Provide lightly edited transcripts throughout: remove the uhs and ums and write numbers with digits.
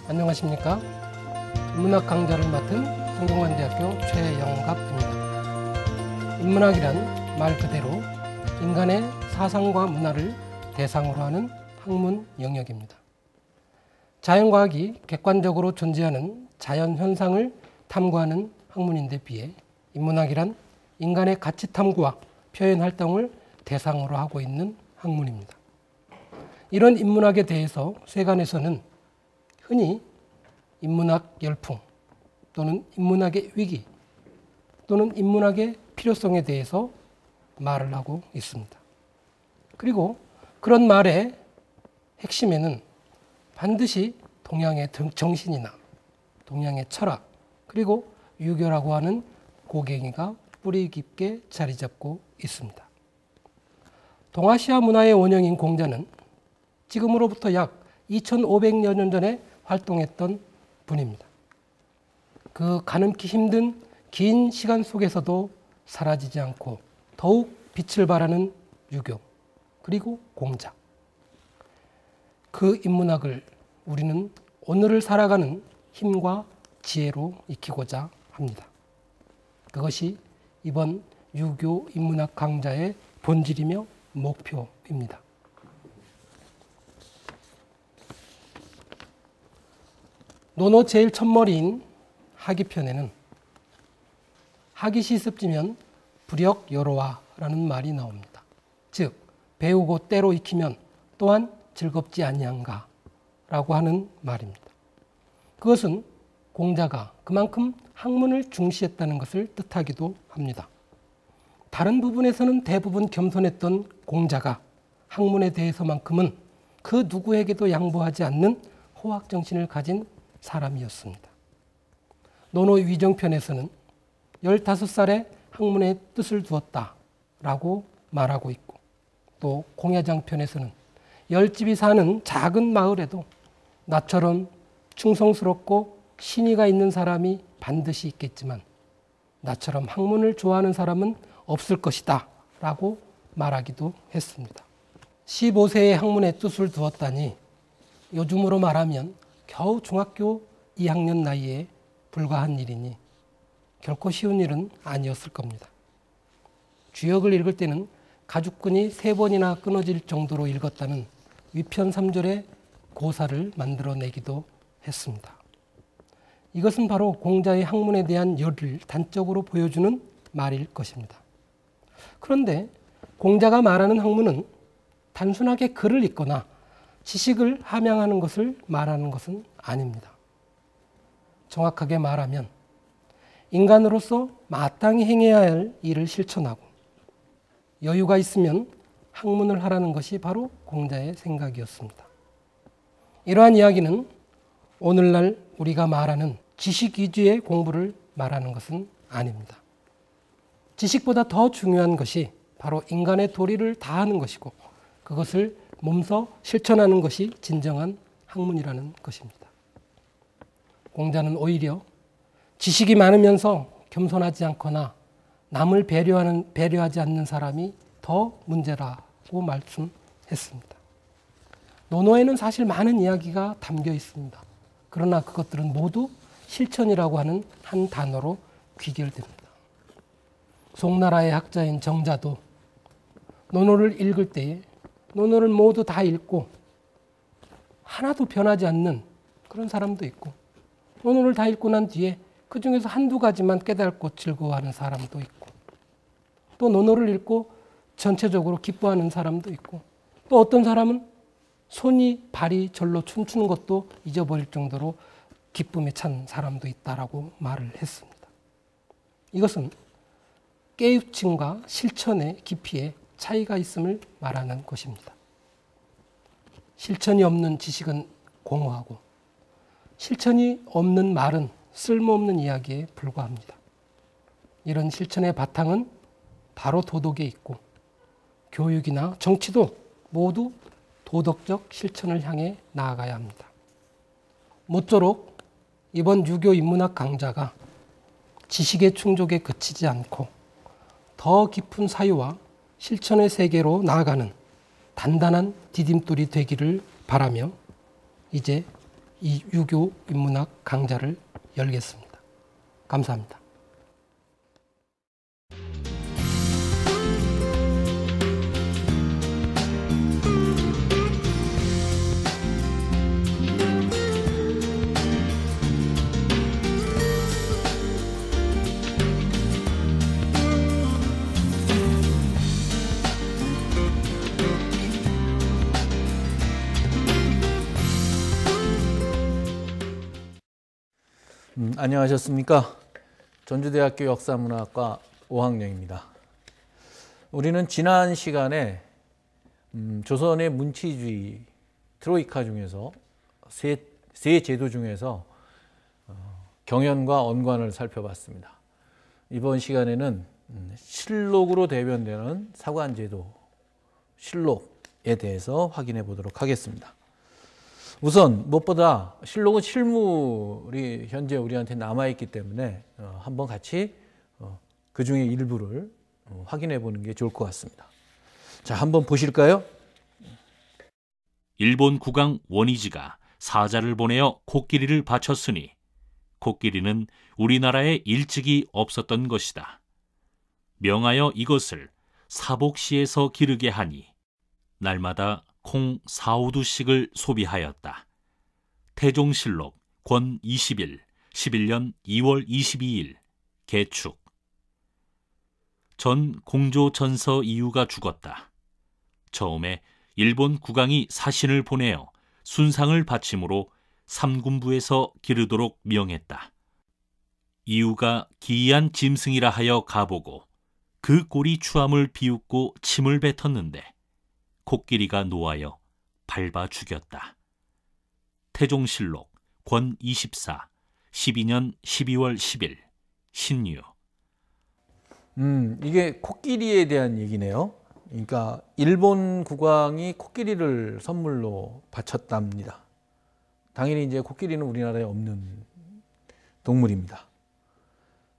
안녕하십니까? 인문학 강좌를 맡은 성균관대학교 최영갑입니다. 인문학이란 말 그대로 인간의 사상과 문화를 대상으로 하는 학문 영역입니다. 자연과학이 객관적으로 존재하는 자연 현상을 탐구하는 학문인데 비해 인문학이란 인간의 가치 탐구와 표현 활동을 대상으로 하고 있는 학문입니다. 이런 인문학에 대해서 세간에서는 흔히 인문학 열풍 또는 인문학의 위기 또는 인문학의 필요성에 대해서 말을 하고 있습니다. 그리고 그런 말의 핵심에는 반드시 동양의 정신이나 동양의 철학 그리고 유교라고 하는 고갱이가 뿌리 깊게 자리 잡고 있습니다. 동아시아 문화의 원형인 공자는 지금으로부터 약 2500여 년 전에 활동했던 분입니다. 그 가늠기 힘든 긴 시간 속에서도 사라지지 않고 더욱 빛을 발하는 유교 그리고 공자. 그 인문학을 우리는 오늘을 살아가는 힘과 지혜로 익히고자 합니다. 그것이 이번 유교 인문학 강좌의 본질이며 목표입니다. 논어 제일 첫머리인 하기편에는 하기 시습지면 불역여로와라는 말이 나옵니다. 즉 배우고 때로 익히면 또한 즐겁지 아니한가 라고 하는 말입니다. 그것은 공자가 그만큼 학문을 중시했다는 것을 뜻하기도 합니다. 다른 부분에서는 대부분 겸손했던 공자가 학문에 대해서만큼은 그 누구에게도 양보하지 않는 호학정신을 가진 사람이었습니다. 논어 위정편에서는 15살에 학문에 뜻을 두었다라고 말하고 있고 또 공야장편에서는 10집이 사는 작은 마을에도 나처럼 충성스럽고 신의가 있는 사람이 반드시 있겠지만 나처럼 학문을 좋아하는 사람은 없을 것이다 라고 말하기도 했습니다. 15세에 학문에 뜻을 두었다니 요즘으로 말하면 겨우 중학교 2학년 나이에 불과한 일이니 결코 쉬운 일은 아니었을 겁니다. 주역을 읽을 때는 가죽끈이 3번이나 끊어질 정도로 읽었다는 위편 3절의 고사를 만들어내기도 했습니다. 이것은 바로 공자의 학문에 대한 열을 단적으로 보여주는 말일 것입니다. 그런데 공자가 말하는 학문은 단순하게 글을 읽거나 지식을 함양하는 것을 말하는 것은 아닙니다. 정확하게 말하면 인간으로서 마땅히 행해야 할 일을 실천하고 여유가 있으면 학문을 하라는 것이 바로 공자의 생각이었습니다. 이러한 이야기는 오늘날 우리가 말하는 지식 위주의 공부를 말하는 것은 아닙니다. 지식보다 더 중요한 것이 바로 인간의 도리를 다하는 것이고 그것을 몸소 실천하는 것이 진정한 학문이라는 것입니다. 공자는 오히려 지식이 많으면서 겸손하지 않거나 남을 배려하지 않는 사람이 더 문제라고 말씀했습니다. 논어에는 사실 많은 이야기가 담겨 있습니다. 그러나 그것들은 모두 실천이라고 하는 한 단어로 귀결됩니다. 송나라의 학자인 정자도 논어를 읽을 때에 논어를 모두 다 읽고 하나도 변하지 않는 그런 사람도 있고 논어를 다 읽고 난 뒤에 그 중에서 한두 가지만 깨닫고 즐거워하는 사람도 있고 또 논어를 읽고 전체적으로 기뻐하는 사람도 있고 또 어떤 사람은 손이 발이 절로 춤추는 것도 잊어버릴 정도로 기쁨에 찬 사람도 있다라고 말을 했습니다. 이것은 깨우침과 실천의 깊이에 차이가 있음을 말하는 것입니다. 실천이 없는 지식은 공허하고 실천이 없는 말은 쓸모없는 이야기에 불과합니다. 이런 실천의 바탕은 바로 도덕에 있고 교육이나 정치도 모두 도덕적 실천을 향해 나아가야 합니다. 모쪼록 이번 유교 인문학 강좌가 지식의 충족에 그치지 않고 더 깊은 사유와 실천의 세계로 나아가는 단단한 디딤돌이 되기를 바라며 이제 이 유교 인문학 강좌를 열겠습니다. 감사합니다. 안녕하셨습니까? 전주대학교 역사문화과 5학년입니다. 우리는 지난 시간에 조선의 문치주의 트로이카 중에서 세 제도 중에서 경연과 언관을 살펴봤습니다. 이번 시간에는 실록으로 대변되는 사관제도, 실록에 대해서 확인해 보도록 하겠습니다. 우선 무엇보다 실록은 실물이 현재 우리한테 남아있기 때문에 한번 같이 그 중에 일부를 확인해 보는 게 좋을 것 같습니다. 자, 한번 보실까요? 일본 국왕 원이지가 사자를 보내어 코끼리를 바쳤으니 코끼리는 우리나라에 일찍이 없었던 것이다. 명하여 이것을 사복시에서 기르게 하니 날마다 콩 4~5두씩을 소비하였다. 태종실록 권 20일 11년 2월 22일 개축. 전 공조전서 이유가 죽었다. 처음에 일본 국왕이 사신을 보내어 순상을 바침으로 삼군부에서 기르도록 명했다. 이유가 기이한 짐승이라 하여 가보고 그 꼴이 추함을 비웃고 침을 뱉었는데 코끼리가 노하여 밟아 죽였다. 태종실록 권 24 12년 12월 10일 신유. 이게 코끼리에 대한 얘기네요. 그러니까 일본 국왕이 코끼리를 선물로 바쳤답니다. 당연히 이제 코끼리는 우리나라에 없는 동물입니다.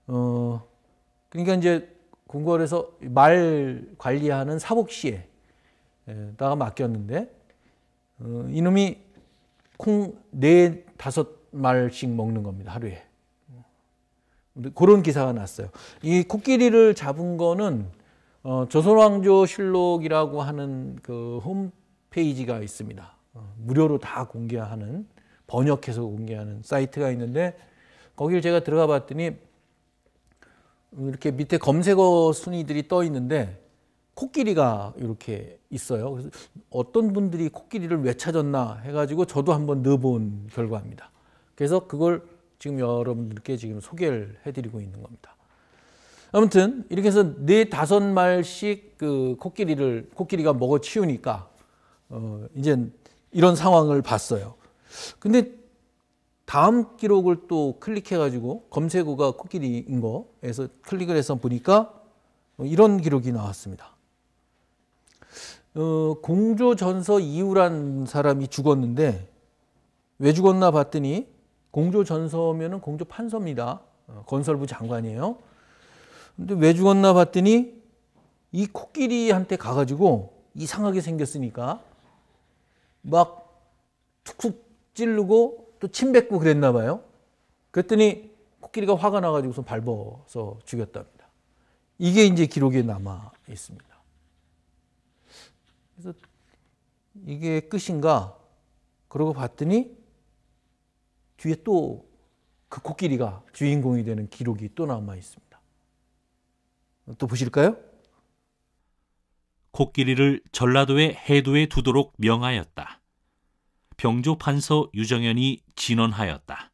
그러니까 이제 궁궐에서 말 관리하는 사복시에 다가 맡겼는데 이놈이 콩 4~5마리씩 먹는 겁니다, 하루에. 그런 기사가 났어요. 이 코끼리를 잡은 거는 조선왕조실록이라고 하는 그 홈페이지가 있습니다. 무료로 다 공개하는, 번역해서 공개하는 사이트가 있는데 거기를 제가 들어가 봤더니 이렇게 밑에 검색어 순위들이 떠 있는데 코끼리가 이렇게 있어요. 그래서 어떤 분들이 코끼리를 왜 찾았나 해가지고 저도 한번 넣어본 결과입니다. 그래서 그걸 지금 여러분들께 지금 소개를 해드리고 있는 겁니다. 아무튼 이렇게 해서 4~5마리씩 그 코끼리가 먹어 치우니까 이제 이런 상황을 봤어요. 근데 다음 기록을 또 클릭해가지고 검색어가 코끼리인 거에서 클릭을 해서 보니까 이런 기록이 나왔습니다. 공조전서 이유란 사람이 죽었는데 왜 죽었나 봤더니 공조전서면은 공조판서입니다. 건설부 장관이에요. 근데 왜 죽었나 봤더니 이 코끼리한테 가가지고 이상하게 생겼으니까 막 툭툭 찌르고 또 침 뱉고 그랬나 봐요. 그랬더니 코끼리가 화가 나가지고서 밟아서 죽였답니다. 이게 이제 기록에 남아 있습니다. 그래서 이게 끝인가? 그러고 봤더니 뒤에 또 그 코끼리가 주인공이 되는 기록이 또 남아 있습니다. 또 보실까요? 코끼리를 전라도의 해도에 두도록 명하였다. 병조판서 유정현이 진언하였다.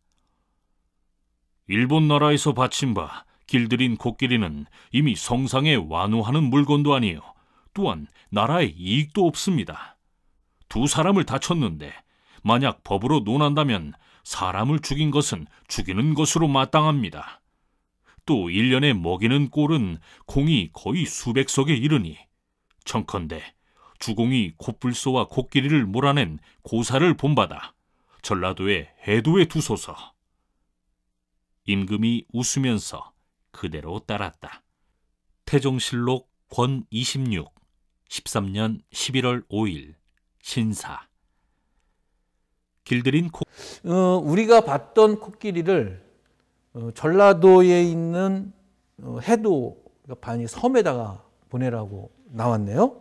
일본 나라에서 바친 바 길들인 코끼리는 이미 성상에 완호하는 물건도 아니요 또한 나라에 이익도 없습니다. 2사람을 다쳤는데 만약 법으로 논한다면 사람을 죽인 것은 죽이는 것으로 마땅합니다. 또 1년에 먹이는 꼴은 콩이 거의 수백 석에 이르니 청컨대 주공이 콧불소와 코끼리를 몰아낸 고사를 본받아 전라도의 해도에 두소서. 임금이 웃으면서 그대로 따랐다. 태종실록 권 26 13년 11월 5일 신사. 길들인 우리가 봤던 코끼리를 전라도에 있는 해도 반이 섬에다가 보내라고 나왔네요.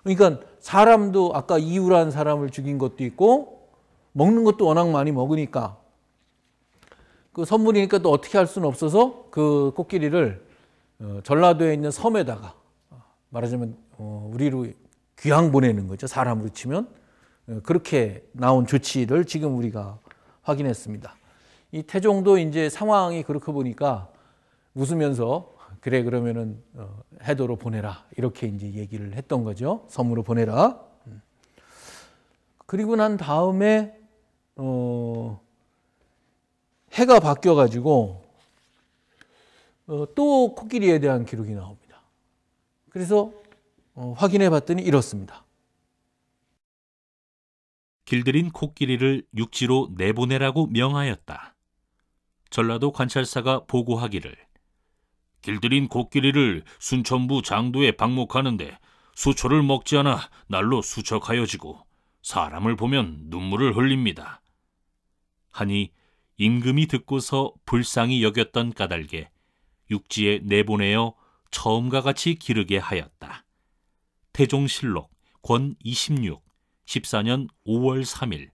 그러니까 사람도 아까 이유란 사람을 죽인 것도 있고 먹는 것도 워낙 많이 먹으니까 그 선물이니까 또 어떻게 할 수는 없어서 그 코끼리를 전라도에 있는 섬에다가 말하자면 우리로 귀양 보내는 거죠. 사람으로 치면 그렇게 나온 조치를 지금 우리가 확인했습니다. 이 태종도 이제 상황이 그렇게 보니까 웃으면서 그래 그러면은 해도로 보내라 이렇게 이제 얘기를 했던 거죠. 섬으로 보내라. 그리고 난 다음에 해가 바뀌어 가지고 또 코끼리에 대한 기록이 나옵니다. 그래서 확인해 봤더니 이렇습니다. 길들인 코끼리를 육지로 내보내라고 명하였다. 전라도 관찰사가 보고하기를 길들인 코끼리를 순천부 장도에 방목하는데 수초를 먹지 않아 날로 수척하여지고 사람을 보면 눈물을 흘립니다. 하니 임금이 듣고서 불쌍히 여겼던 까닭에 육지에 내보내어 처음과 같이 기르게 하였다. 태종실록 권 26 14년 5월 3일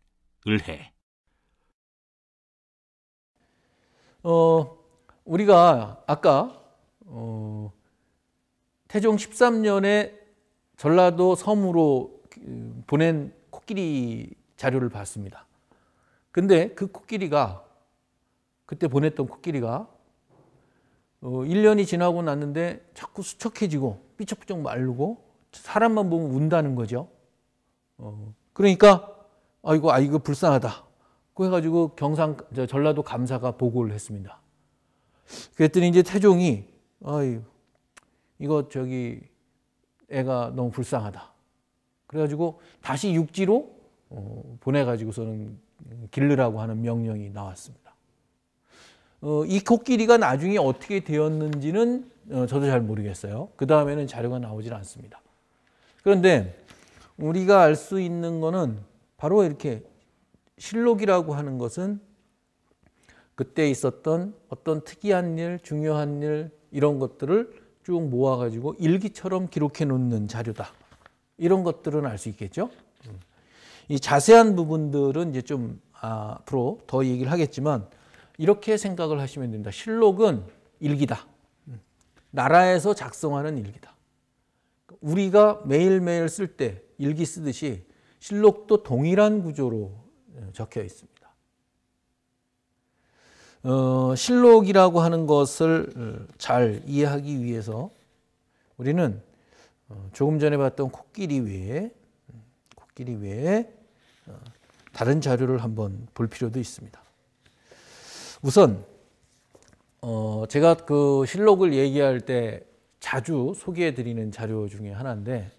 을해. 우리가 아까 태종 13년에 전라도 섬으로 보낸 코끼리 자료를 봤습니다. 근데 그 코끼리가 그때 보냈던 코끼리가 1년이 지나고 났는데 자꾸 수척해지고 삐쩍삐쩍 마르고 사람만 보면 운다는 거죠. 그러니까 아이고 불쌍하다. 그 해가지고 전라도 감사가 보고를 했습니다. 그랬더니 이제 태종이 이거 애가 너무 불쌍하다. 그래가지고 다시 육지로 보내가지고서는 기르라고 하는 명령이 나왔습니다. 이 코끼리가 나중에 어떻게 되었는지는 저도 잘 모르겠어요. 그 다음에는 자료가 나오질 않습니다. 그런데 우리가 알 수 있는 거는 바로 이렇게 실록이라고 하는 것은 그때 있었던 어떤 특이한 일, 중요한 일 이런 것들을 쭉 모아가지고 일기처럼 기록해 놓는 자료다. 이런 것들은 알 수 있겠죠. 이 자세한 부분들은 이제 좀 앞으로 더 얘기를 하겠지만 이렇게 생각을 하시면 됩니다. 실록은 일기다. 나라에서 작성하는 일기다. 우리가 매일매일 쓸 때 일기 쓰듯이 실록도 동일한 구조로 적혀 있습니다. 실록이라고 하는 것을 잘 이해하기 위해서 우리는 조금 전에 봤던 코끼리 외에 다른 자료를 한번 볼 필요도 있습니다. 우선 제가 그 실록을 얘기할 때 자주 소개해 드리는 자료 중에 하나인데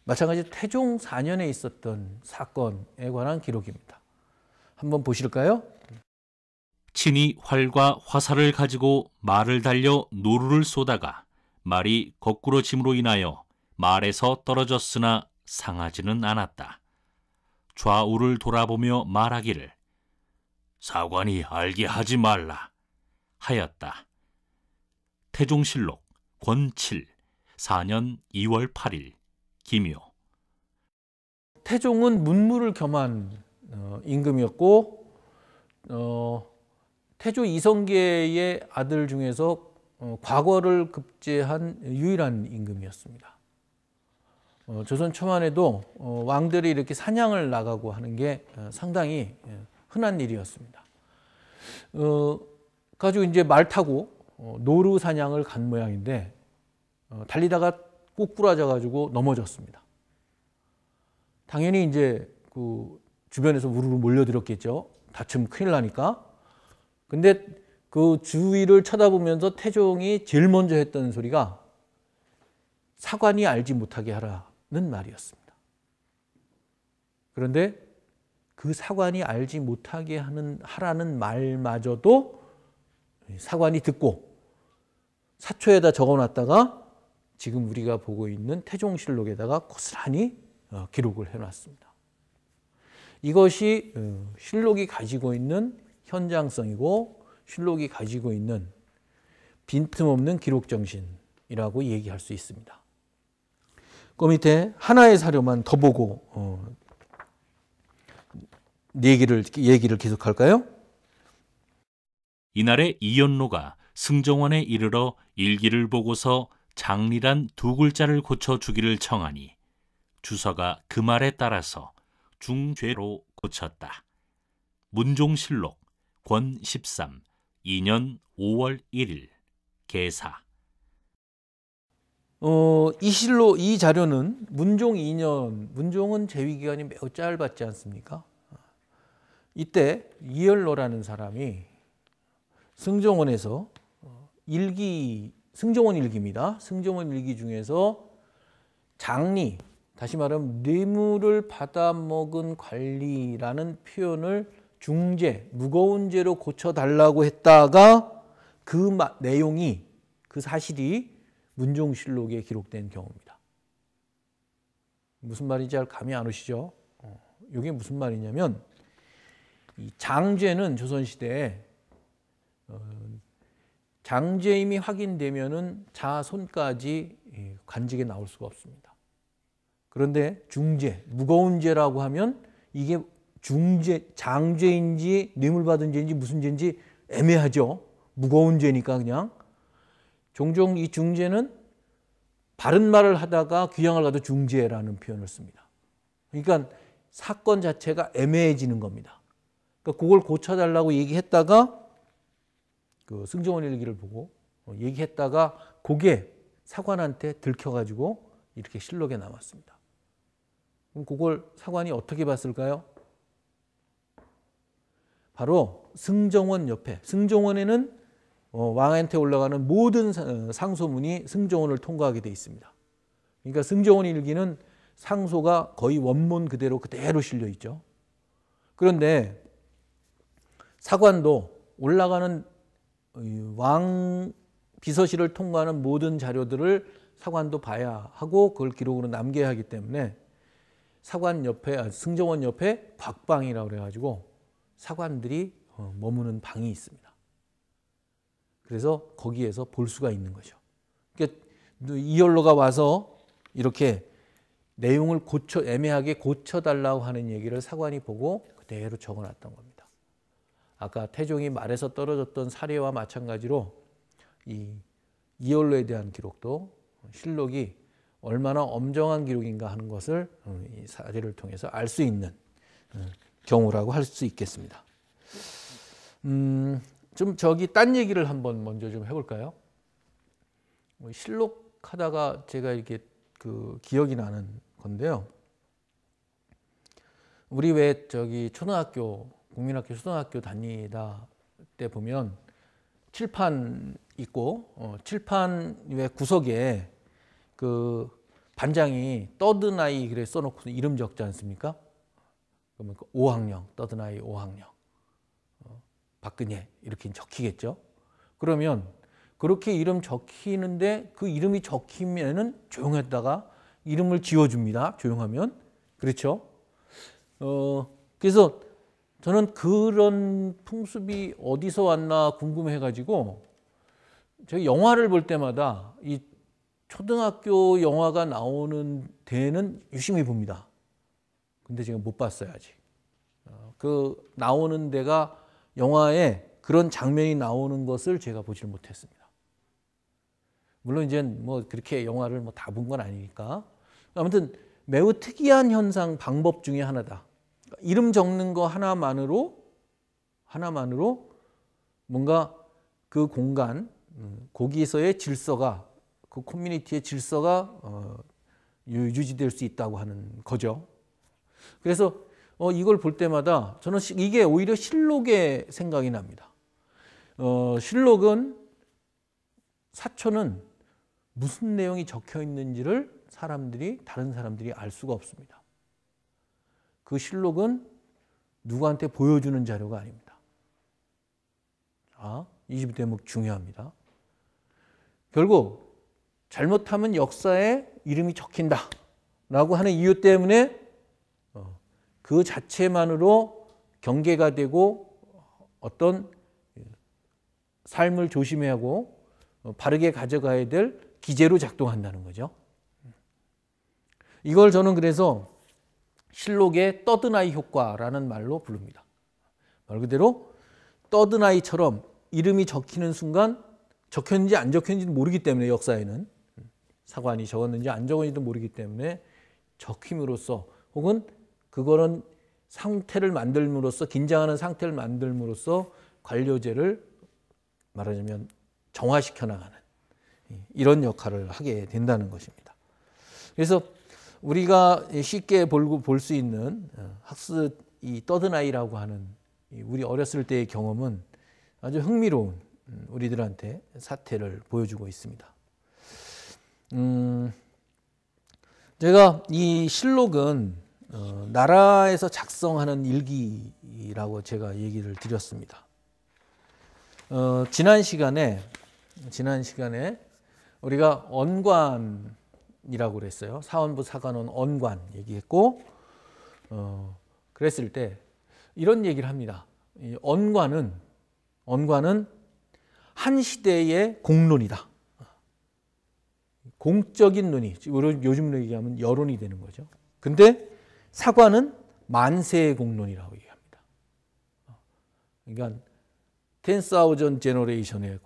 마찬가지로 태종 4년에 있었던 사건에 관한 기록입니다. 한번 보실까요? 친히 활과 화살을 가지고 말을 달려 노루를 쏘다가 말이 거꾸로 짐으로 인하여 말에서 떨어졌으나 상하지는 않았다. 좌우를 돌아보며 말하기를 사관이 알게 하지 말라 하였다. 태종실록 권 7 4년 2월 8일 김효. 태종은 문무를 겸한 임금이었고 태조 이성계의 아들 중에서 과거를 급제한 유일한 임금이었습니다. 조선 초반에도 왕들이 이렇게 사냥을 나가고 하는 게 상당히 흔한 일이었습니다. 가지고 이제 말 타고 노루 사냥을 간 모양인데 달리다가 꼬꾸라져 가지고 넘어졌습니다. 당연히 이제 그 주변에서 우르르 몰려들었겠죠. 다치면 큰일 나니까. 근데 그 주위를 쳐다보면서 태종이 제일 먼저 했던 소리가 사관이 알지 못하게 하라는 말이었습니다. 그런데 그 사관이 알지 못하게 하라는 말마저도 사관이 듣고 사초에다 적어놨다가 지금 우리가 보고 있는 태종실록에다가 고스란히 기록을 해놨습니다. 이것이 실록이 가지고 있는 현장성이고 실록이 가지고 있는 빈틈없는 기록 정신이라고 얘기할 수 있습니다. 그 밑에 하나의 사료만 더 보고 얘기를 계속할까요? 이날에 이연로가 승정원에 이르러 일기를 보고서 장리란 두 글자를 고쳐 주기를 청하니 주서가 그 말에 따라서 중죄로 고쳤다. 문종실록 권 13 2년 5월 1일 계사. 이 실로 이 자료는 문종 2년, 문종은 재위 기간이 매우 짧았지 않습니까? 이때 이연로라는 사람이 승정원에서 승정원 일기입니다. 승정원 일기 중에서 장리, 다시 말하면 뇌물을 받아먹은 관리라는 표현을 중죄, 무거운 죄로 고쳐달라고 했다가 그 내용이, 그 사실이 문종실록에 기록된 경우입니다. 무슨 말인지 잘 감이 안 오시죠? 이게 무슨 말이냐면 이 장죄는 조선시대에 장죄임이 확인되면은 자손까지 관직에 나올 수가 없습니다. 그런데 중죄, 무거운 죄라고 하면 이게 중죄, 장죄인지 뇌물받은 죄인지 무슨 죄인지 애매하죠. 무거운 죄니까 그냥. 종종 이 중죄는 바른 말을 하다가 귀양을 가도 중죄라는 표현을 씁니다. 그러니까 사건 자체가 애매해지는 겁니다. 그러니까 그걸 고쳐달라고 얘기했다가 그 승정원 일기를 보고 얘기했다가 그게 사관한테 들켜가지고 이렇게 실록에 남았습니다. 그럼 그걸 사관이 어떻게 봤을까요? 바로 승정원 옆에, 승정원에는 왕한테 올라가는 모든 상소문이 승정원을 통과하게 돼 있습니다. 그러니까 승정원 일기는 상소가 거의 원문 그대로 실려 있죠. 그런데 사관도 올라가는 왕 비서실을 통과하는 모든 자료들을 사관도 봐야 하고 그걸 기록으로 남겨야 하기 때문에 사관 옆에, 승정원 옆에 곽방이라고 그래가지고 사관들이 머무는 방이 있습니다. 그래서 거기에서 볼 수가 있는 거죠. 그러니까 이연로가 와서 이렇게 내용을 애매하게 고쳐달라고 하는 얘기를 사관이 보고 그대로 적어놨던 겁니다. 아까 태종이 말에서 떨어졌던 사례와 마찬가지로 이 이연로에 대한 기록도 실록이 얼마나 엄정한 기록인가 하는 것을 이 사례를 통해서 알 수 있는 경우라고 할 수 있겠습니다. 좀 딴 얘기를 한번 먼저 좀 해볼까요? 실록 하다가 제가 이렇게 기억이 나는 건데요. 우리 왜 초등학교, 국민학교, 초등학교 다니다 때 보면 칠판 있고, 칠판 왜 구석에 그 반장이 떠든 아이 그래 써놓고 이름 적지 않습니까? 그러면 5학년, 떠든 아이 5학년. 박근혜 이렇게 적히겠죠. 그러면 그렇게 이름 적히는데 그 이름이 적히면은 조용했다가 이름을 지워줍니다. 조용하면. 그렇죠. 그래서 저는 그런 풍습이 어디서 왔나 궁금해가지고 제가 영화를 볼 때마다 이 초등학교 영화가 나오는 데는 유심히 봅니다. 근데 제가 못 봤어요 아직. 그 나오는 데가 영화에 그런 장면이 나오는 것을 제가 보질 못했습니다. 물론 이제 뭐 그렇게 영화를 뭐 다 본 건 아니니까. 아무튼 매우 특이한 현상 방법 중에 하나다. 이름 적는 거 하나만으로 뭔가 그 공간, 거기서의 질서가, 그 커뮤니티의 질서가 유지될 수 있다고 하는 거죠. 그래서 이걸 볼 때마다 저는 이게 오히려 실록의 생각이 납니다. 실록은, 사초는 무슨 내용이 적혀 있는지를 다른 사람들이 알 수가 없습니다. 그 실록은 누구한테 보여주는 자료가 아닙니다. 이 대목 중요합니다. 결국 잘못하면 역사에 이름이 적힌다 라고 하는 이유 때문에 그 자체만으로 경계가 되고 어떤 삶을 조심해야 하고 바르게 가져가야 될 기제로 작동한다는 거죠. 이걸 저는 그래서 실록의 떠드나이 효과라는 말로 부릅니다. 말 그대로 떠드나이처럼 이름이 적히는 순간 적혔는지 안 적혔는지 모르기 때문에 역사에는 사관이 적었는지 안 적었는지도 모르기 때문에 적힘으로써 혹은 그거는 상태를 만들므로써 긴장하는 상태를 만들므로써 관료제를 말하자면 정화시켜 나가는 이런 역할을 하게 된다는 것입니다. 그래서 우리가 쉽게 볼 수 있는 학습 이 떠드나이라고 하는 우리 어렸을 때의 경험은 아주 흥미로운 우리들한테 사태를 보여주고 있습니다. 제가 이 실록은 나라에서 작성하는 일기라고 제가 얘기를 드렸습니다. 지난 시간에 우리가 언관이라고 그랬어요. 사원부 사관원 언관 얘기했고, 그랬을 때 이런 얘기를 합니다. 이 언관은 한 시대의 공론이다. 공적인 논의, 요즘으로 얘기하면 여론이 되는 거죠. 근데 사관은 만세의 공론이라고 얘기합니다. 그러니까 10,000 generation의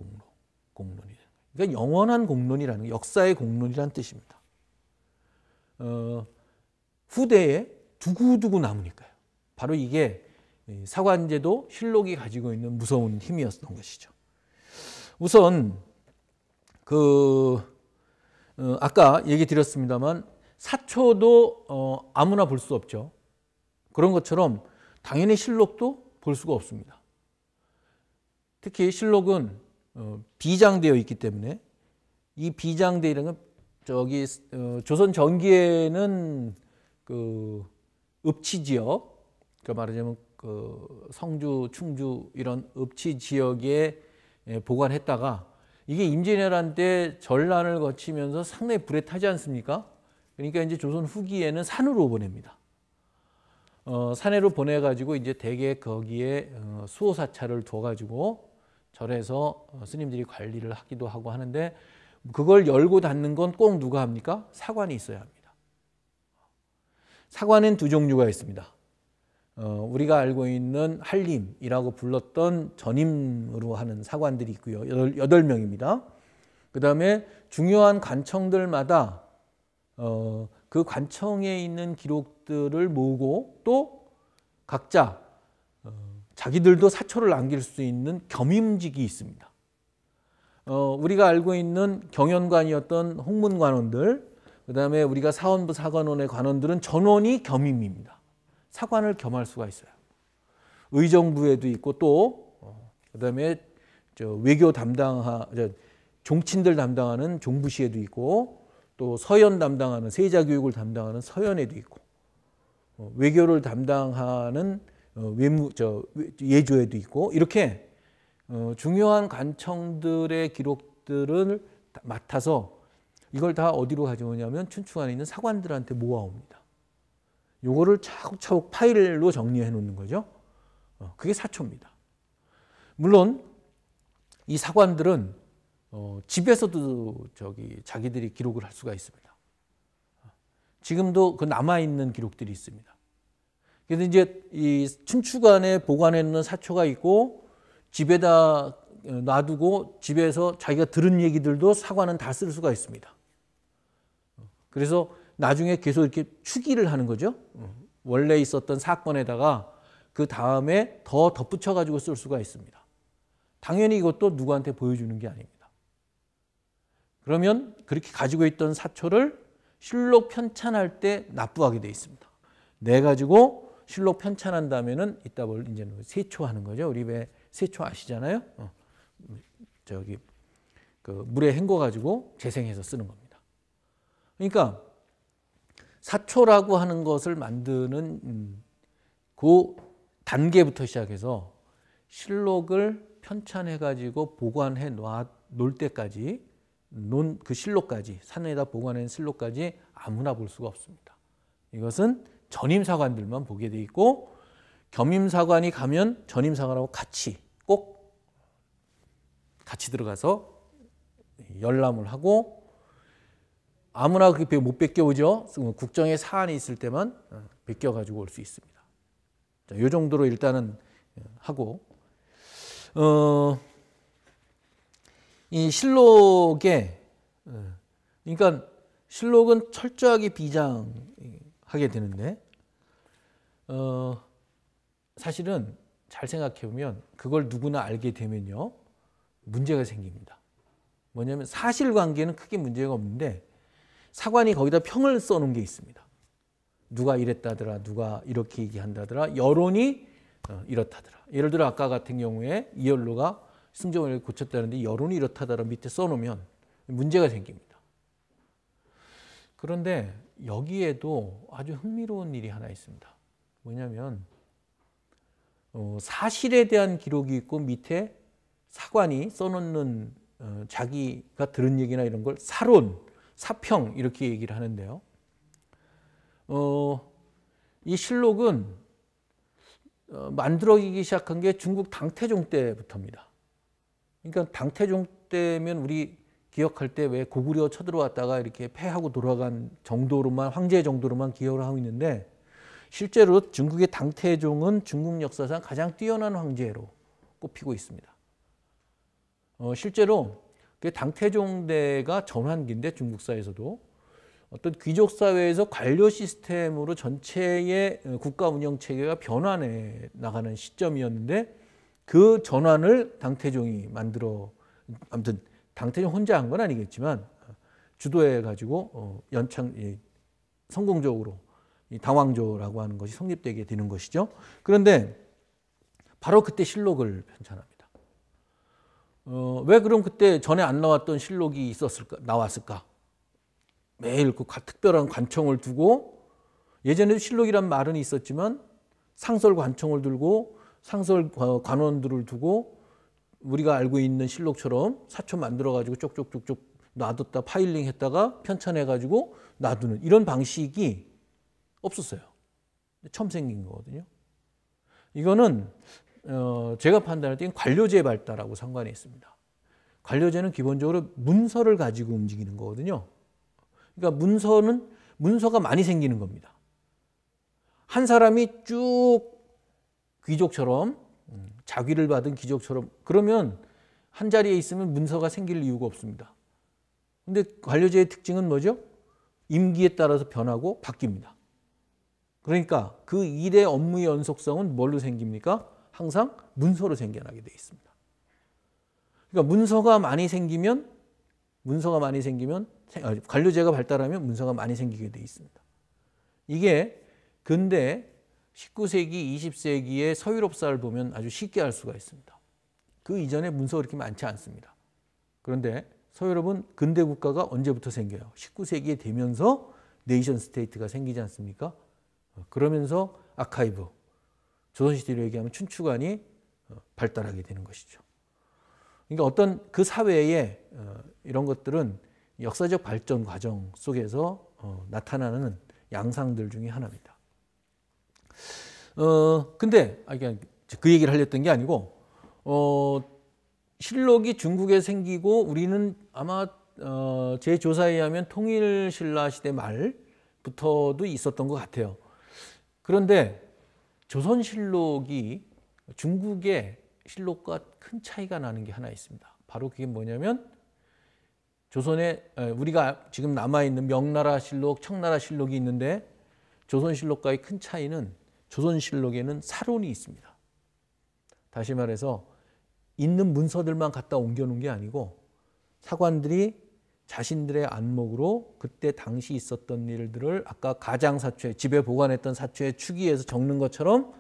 공론이. 그러니까 영원한 공론이라는 거, 역사의 공론이라는 뜻입니다. 후대에 두고두고 남으니까요. 바로 이게 사관제도 실록이 가지고 있는 무서운 힘이었던 것이죠. 우선 아까 얘기 드렸습니다만 사초도 아무나 볼 수 없죠. 그런 것처럼 당연히 실록도 볼 수가 없습니다. 특히 실록은 비장되어 있기 때문에 이 비장되는 건 조선 전기에는 그 읍치 지역, 그러니까 말하자면 그 성주, 충주 이런 읍치 지역에 보관했다가 이게 임진왜란 때 전란을 거치면서 상당히 불에 타지 않습니까? 그러니까 이제 조선 후기에는 산으로 보냅니다. 산으로 보내가지고 이제 대개 거기에 수호사찰을 둬가지고 절에서 스님들이 관리를 하기도 하고 하는데 그걸 열고 닫는 건 꼭 누가 합니까? 사관이 있어야 합니다. 사관은 두 종류가 있습니다. 우리가 알고 있는 한림이라고 불렀던 전임으로 하는 사관들이 있고요. 8명입니다. 그 다음에 중요한 관청들마다 그 관청에 있는 기록들을 모으고 또 각자 자기들도 사초를 남길 수 있는 겸임직이 있습니다. 우리가 알고 있는 경연관이었던 홍문관원들, 그 다음에 우리가 사원부 사관원의 관원들은 전원이 겸임입니다. 사관을 겸할 수가 있어요. 의정부에도 있고 또 그다음에 외교 종친들 담당하는 종부시에도 있고 또 서연 담당하는 세자 교육을 담당하는 서연에도 있고 외교를 담당하는 예조에도 있고 이렇게 중요한 관청들의 기록들을 맡아서 이걸 다 어디로 가져오냐면 춘추관에 있는 사관들한테 모아옵니다. 요거를 차곡차곡 파일로 정리해 놓는 거죠. 그게 사초입니다. 물론 이 사관들은 집에서도 자기들이 기록을 할 수가 있습니다. 지금도 그 남아 있는 기록들이 있습니다. 그래서 이제 이 춘추관에 보관해 놓는 사초가 있고 집에다 놔두고 집에서 자기가 들은 얘기들도 사관은 다 쓸 수가 있습니다. 그래서 나중에 계속 이렇게 추기를 하는 거죠. 원래 있었던 사건에다가 그 다음에 더 덧붙여 가지고 쓸 수가 있습니다. 당연히 이것도 누구한테 보여주는 게 아닙니다. 그러면 그렇게 가지고 있던 사초를 실록 편찬할 때 납부하게 돼 있습니다. 내 가지고 실록 편찬한다면은 이따 이제 세초하는 거죠. 우리 왜 세초 아시잖아요. 그 물에 헹궈 가지고 재생해서 쓰는 겁니다. 그러니까 사초라고 하는 것을 만드는 그 단계부터 시작해서 실록을 편찬해 가지고 보관해 놓을 때까지 그 실록까지 산에다 보관한 실록까지 아무나 볼 수가 없습니다. 이것은 전임사관들만 보게 돼 있고 겸임사관이 가면 전임사관하고 꼭 같이 들어가서 열람을 하고 아무나 그렇게 못 뺏겨오죠. 국정에 사안이 있을 때만 뺏겨가지고 올 수 있습니다. 자, 이 정도로 일단은 하고 이 실록에 그러니까 실록은 철저하게 비장하게 되는데 사실은 잘 생각해 보면 그걸 누구나 알게 되면요 문제가 생깁니다. 뭐냐면 사실관계는 크게 문제가 없는데 사관이 거기다 평을 써놓은 게 있습니다. 누가 이랬다더라, 누가 이렇게 얘기한다더라, 여론이 이렇다더라. 예를 들어 아까 같은 경우에 이연로가 승정원을 고쳤다는데 여론이 이렇다더라 밑에 써놓으면 문제가 생깁니다. 그런데 여기에도 아주 흥미로운 일이 하나 있습니다. 뭐냐면 사실에 대한 기록이 있고 밑에 사관이 써놓는 자기가 들은 얘기나 이런 걸 사론, 사평 이렇게 얘기를 하는데요. 이 실록은 만들어지기 시작한 게 중국 당태종 때부터입니다. 그러니까 당태종 때면 우리 기억할 때 왜 고구려 쳐들어왔다가 이렇게 패하고 돌아간 정도로만 황제 정도로만 기억을 하고 있는데 실제로 중국의 당태종은 중국 역사상 가장 뛰어난 황제로 꼽히고 있습니다. 실제로 당태종 때가 전환기인데 중국사에서도 어떤 귀족 사회에서 관료 시스템으로 전체의 국가 운영 체계가 변환해 나가는 시점이었는데 그 전환을 당태종이 만들어 아무튼 당태종 혼자 한 건 아니겠지만 주도해 가지고 성공적으로 당왕조라고 하는 것이 성립되게 되는 것이죠. 그런데 바로 그때 실록을 편찬합니다. 왜 그럼 그때 전에 안 나왔던 실록이 나왔을까? 매일 그 특별한 관청을 두고 예전에도 실록이란 말은 있었지만 상설 관청을 들고 상설 관원들을 두고 우리가 알고 있는 실록처럼 사초 만들어 가지고 쪽쪽쪽쪽 놔뒀다 파일링 했다가 편찬해 가지고 놔두는 이런 방식이 없었어요. 처음 생긴 거거든요. 이거는 제가 판단할 때는 관료제 발달하고 상관이 있습니다. 관료제는 기본적으로 문서를 가지고 움직이는 거거든요. 그러니까 문서가 많이 생기는 겁니다. 한 사람이 쭉 귀족처럼 자귀를 받은 귀족처럼 그러면 한 자리에 있으면 문서가 생길 이유가 없습니다. 근데 관료제의 특징은 뭐죠? 임기에 따라서 변하고 바뀝니다. 그러니까 그 일의 업무의 연속성은 뭘로 생깁니까? 항상 문서로 생겨나게 되어 있습니다. 그러니까 문서가 많이 생기면 관료제가 발달하면 문서가 많이 생기게 되어 있습니다. 이게 근대 19세기, 20세기의 서유럽사를 보면 아주 쉽게 알 수가 있습니다. 그 이전에 문서가 그렇게 많지 않습니다. 그런데 서유럽은 근대 국가가 언제부터 생겨요? 19세기에 되면서 네이션 스테이트가 생기지 않습니까? 그러면서 아카이브, 조선시대로 얘기하면 춘추관이 발달하게 되는 것이죠. 그러니까 어떤 그 사회에 이런 것들은 역사적 발전 과정 속에서 나타나는 양상들 중에 하나입니다. 근데 그 얘기를 하려던 게 아니고 실록이 중국에 생기고 우리는 아마 제 조사에 의하면 통일신라 시대 말부터도 있었던 것 같아요. 그런데 조선실록이 중국의 실록과 큰 차이가 나는 게 하나 있습니다. 바로 그게 뭐냐면 조선에 우리가 지금 남아있는 명나라 실록, 청나라 실록이 있는데 조선실록과의 큰 차이는 조선실록에는 사론이 있습니다. 다시 말해서 있는 문서들만 갖다 옮겨놓은 게 아니고 사관들이 자신들의 안목으로 그때 당시 있었던 일들을 아까 가장사초에 집에 보관했던 사초에 추기해서 적는 것처럼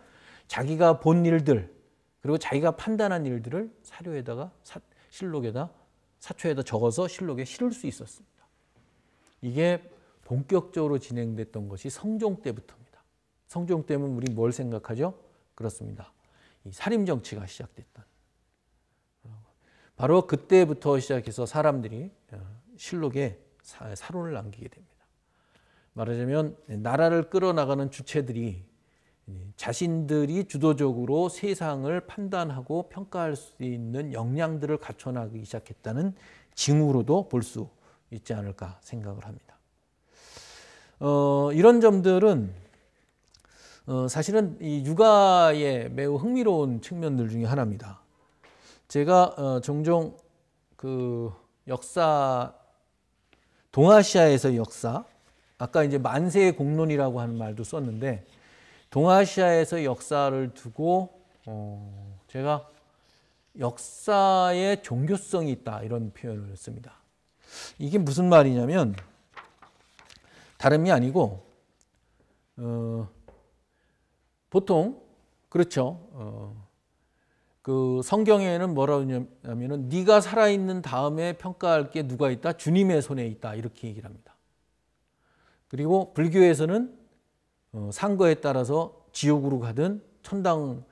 자기가 본 일들 그리고 자기가 판단한 일들을 사료에다가 실록에다 사초에다 적어서 실록에 실을 수 있었습니다. 이게 본격적으로 진행됐던 것이 성종 때부터입니다. 성종 때면 우리 뭘 생각하죠? 그렇습니다. 이 살림 정치가 시작됐던 바로 그때부터 시작해서 사람들이 실록에 사론을 남기게 됩니다. 말하자면 나라를 끌어나가는 주체들이 자신들이 주도적으로 세상을 판단하고 평가할 수 있는 역량들을 갖춰나가기 시작했다는 징후로도 볼 수 있지 않을까 생각을 합니다. 이런 점들은 사실은 이 육아의 매우 흥미로운 측면들 중에 하나입니다. 제가 종종 그 역사, 동아시아에서의 역사, 아까 이제 만세의 공론이라고 하는 말도 썼는데, 동아시아에서 역사를 두고 제가 역사에 종교성이 있다 이런 표현을 씁니다. 이게 무슨 말이냐면 다름이 아니고 보통 그렇죠. 그 성경에는 뭐라고 하냐면은 네가 살아있는 다음에 평가할 게 누가 있다? 주님의 손에 있다 이렇게 얘기를 합니다. 그리고 불교에서는 상거에 따라서 지옥으로 가든 천당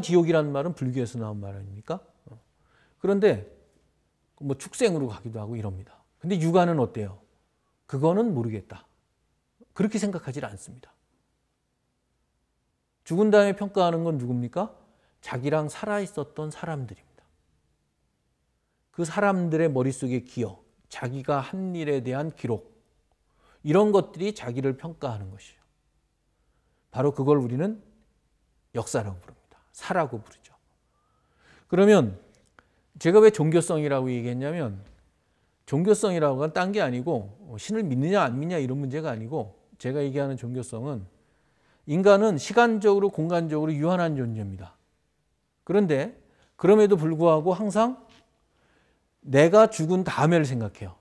지옥이라는 말은 불교에서 나온 말 아닙니까? 그런데 뭐 축생으로 가기도 하고 이럽니다. 근데 육아는 어때요? 그거는 모르겠다. 그렇게 생각하지 않습니다. 죽은 다음에 평가하는 건 누굽니까? 자기랑 살아있었던 사람들입니다. 그 사람들의 머릿속의 기억, 자기가 한 일에 대한 기록, 이런 것들이 자기를 평가하는 것이죠. 바로 그걸 우리는 역사라고 부릅니다. 사라고 부르죠. 그러면 제가 왜 종교성이라고 얘기했냐면, 종교성이라고 한 딴 게 아니고 신을 믿느냐 안 믿냐 이런 문제가 아니고, 제가 얘기하는 종교성은 인간은 시간적으로 공간적으로 유한한 존재입니다. 그런데 그럼에도 불구하고 항상 내가 죽은 다음에를 생각해요.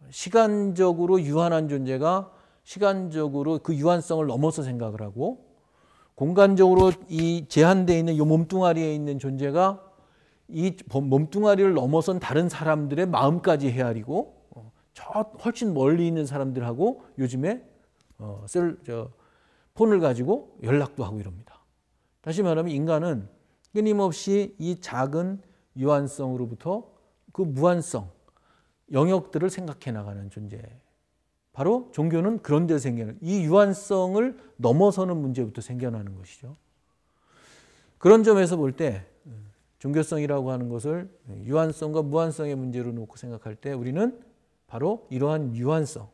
시간적으로 유한한 존재가 시간적으로 그 유한성을 넘어서 생각을 하고, 공간적으로 이 제한되어 있는 이 몸뚱아리에 있는 존재가 이 몸뚱아리를 넘어선 다른 사람들의 마음까지 헤아리고, 저 훨씬 멀리 있는 사람들하고 요즘에 폰을 가지고 연락도 하고 이럽니다. 다시 말하면 인간은 끊임없이 이 작은 유한성으로부터 그 무한성, 영역들을 생각해 나가는 존재. 바로 종교는 그런 데서 생겨나는, 이 유한성을 넘어서는 문제부터 생겨나는 것이죠. 그런 점에서 볼 때 종교성이라고 하는 것을 유한성과 무한성의 문제로 놓고 생각할 때 우리는 바로 이러한 유한성,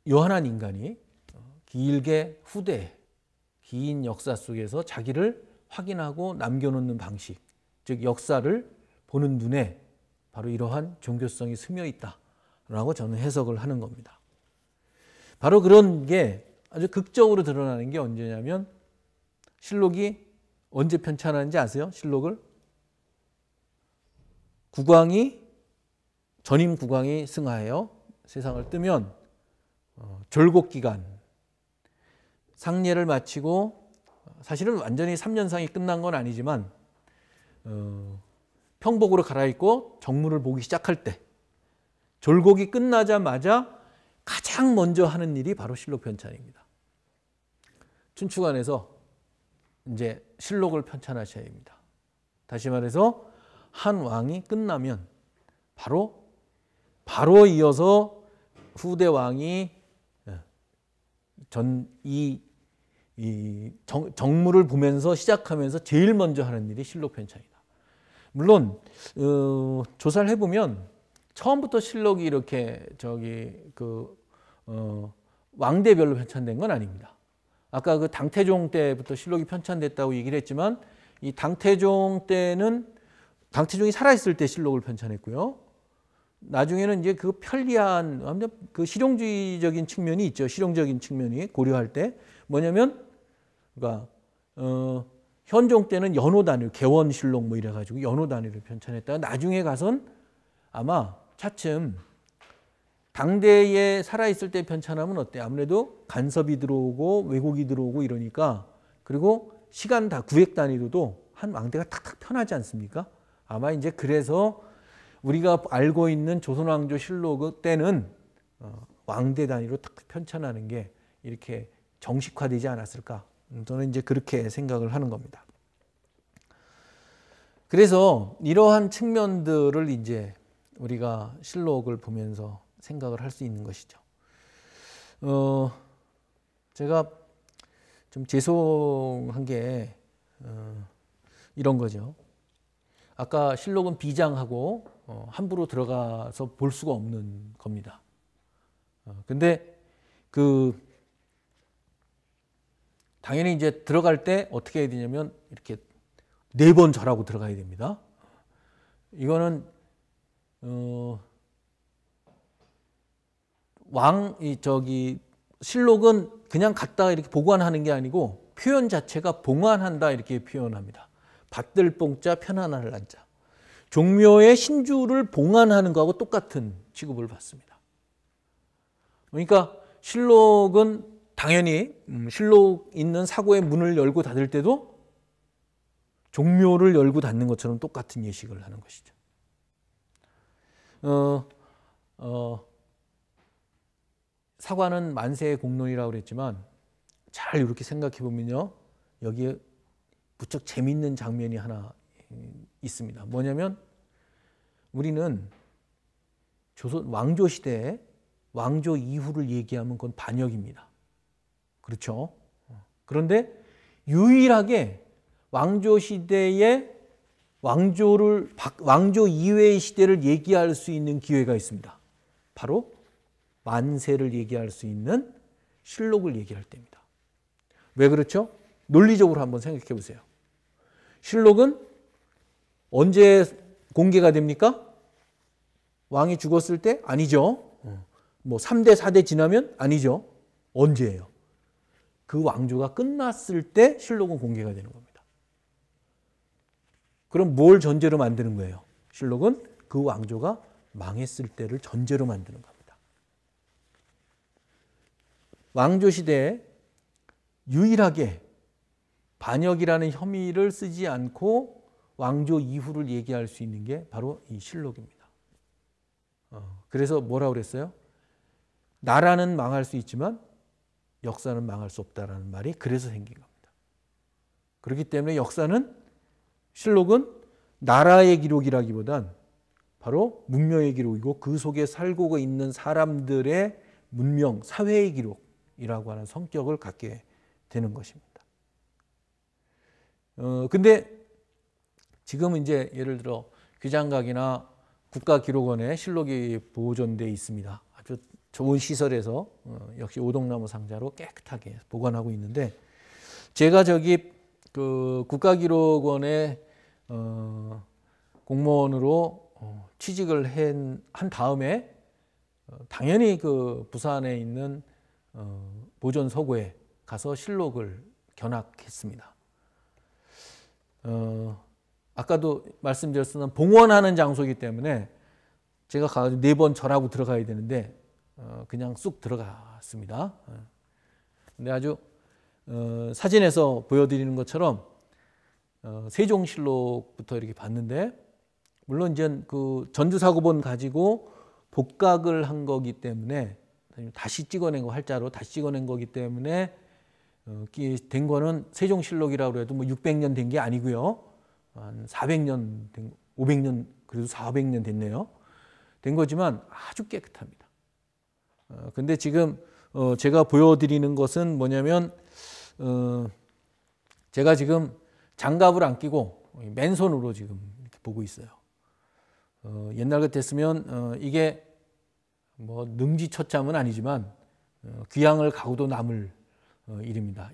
유한한 인간이 길게 후대, 긴 역사 속에서 자기를 확인하고 남겨놓는 방식, 즉 역사를 보는 눈에 바로 이러한 종교성이 스며 있다라고 저는 해석을 하는 겁니다. 바로 그런 게 아주 극적으로 드러나는 게 언제냐면, 실록이 언제 편찬하는지 아세요? 실록을? 전임 국왕이 승하여 세상을 뜨면 졸곡기간, 상례를 마치고, 사실은 완전히 3년상이 끝난 건 아니지만 평복으로 갈아입고 정무를 보기 시작할 때, 졸곡이 끝나자마자 가장 먼저 하는 일이 바로 실록 편찬입니다. 춘추관에서 이제 실록을 편찬하셔야 합니다. 다시 말해서 한 왕이 끝나면 바로 이어서 후대 왕이 정무를 보면서 시작하면서 제일 먼저 하는 일이 실록 편찬이다. 물론 조사를 해보면 처음부터 실록이 이렇게 왕대별로 편찬된 건 아닙니다. 아까 그 당태종 때부터 실록이 편찬됐다고 얘기를 했지만, 이 당태종 때는 당태종이 살아있을 때 실록을 편찬했고요. 나중에는 이제 그 편리한 그 실용주의적인 측면이 있죠. 실용적인 측면이 고려할 때 뭐냐면, 그러니까 현종 때는 연호 단위, 개원실록 뭐 이래가지고 연호 단위를 편찬했다가 나중에 가선 아마 차츰 당대에 살아있을 때 편찬하면 어때? 아무래도 간섭이 들어오고 왜곡이 들어오고 이러니까, 그리고 시간 다 구획 단위로도 한 왕대가 탁탁 편하지 않습니까? 아마 이제 그래서 우리가 알고 있는 조선왕조 실록 때는 왕대 단위로 탁 편찬하는 게 이렇게 정식화되지 않았을까? 저는 이제 그렇게 생각을 하는 겁니다. 그래서 이러한 측면들을 이제 우리가 실록을 보면서 생각을 할 수 있는 것이죠. 제가 좀 죄송한 게 이런 거죠. 아까 실록은 비장하고 함부로 들어가서 볼 수가 없는 겁니다. 근데 당연히 이제 들어갈 때 어떻게 해야 되냐면 이렇게 4번 절하고 들어가야 됩니다. 이거는 실록은 그냥 갖다가 이렇게 보관하는 게 아니고 표현 자체가 봉안한다 이렇게 표현합니다. 받들 봉자 편안할 난자. 종묘의 신주를 봉안하는 거하고 똑같은 취급을 받습니다. 그러니까 실록은 당연히 실록 있는 사고의 문을 열고 닫을 때도 종묘를 열고 닫는 것처럼 똑같은 예식을 하는 것이죠. 사과는 만세의 공론이라고 그랬지만 잘 이렇게 생각해 보면요. 여기에 무척 재미있는 장면이 하나 있습니다. 뭐냐면 우리는 조선 왕조 시대에 왕조 이후를 얘기하면 그건 반역입니다. 그렇죠? 그런데 유일하게 왕조 시대에 왕조 이외의 시대를 얘기할 수 있는 기회가 있습니다. 바로 만세를 얘기할 수 있는 실록을 얘기할 때입니다. 왜 그렇죠? 논리적으로 한번 생각해 보세요. 실록은 언제 공개가 됩니까? 왕이 죽었을 때? 아니죠. 뭐 3대, 4대 지나면? 아니죠. 언제예요? 그 왕조가 끝났을 때 실록은 공개가 되는 겁니다. 그럼 뭘 전제로 만드는 거예요? 실록은 그 왕조가 망했을 때를 전제로 만드는 겁니다. 왕조 시대에 유일하게 반역이라는 혐의를 쓰지 않고 왕조 이후를 얘기할 수 있는 게 바로 이 실록입니다. 그래서 뭐라고 그랬어요? 나라는 망할 수 있지만 역사는 망할 수 없다라는 말이 그래서 생긴 겁니다. 그렇기 때문에 실록은 나라의 기록이라기보단 바로 문명의 기록이고 그 속에 살고 있는 사람들의 문명, 사회의 기록이라고 하는 성격을 갖게 되는 것입니다. 근데 지금은 이제 예를 들어 귀장각이나 국가기록원에 실록이 보존되어 있습니다. 아주 좋은 시설에서 역시 오동나무 상자로 깨끗하게 보관하고 있는데 제가 그 국가기록원에 공무원으로 취직을 한 다음에 당연히 그 부산에 있는 보존서고에 가서 실록을 견학했습니다. 아까도 말씀드렸지만 봉헌하는 장소이기 때문에 제가 가가지고 4번 절하고 들어가야 되는데 그냥 쑥 들어갔습니다. 근데 아주 사진에서 보여드리는 것처럼 세종실록부터 이렇게 봤는데 물론 이제 그 전주사고본 가지고 복각을 한 거기 때문에 다시 찍어낸 거 활자로 다시 찍어낸 거기 때문에 된 거는 세종실록이라고 해도 뭐 600년 된 게 아니고요. 한 400년, 500년, 그래도 400년 됐네요. 된 거지만 아주 깨끗합니다. 근데 지금 제가 보여드리는 것은 뭐냐면 제가 지금 장갑을 안 끼고 맨손으로 지금 이렇게 보고 있어요. 옛날 같았으면 이게 뭐 능지처참은 아니지만 귀향을 가고도 남을 일입니다.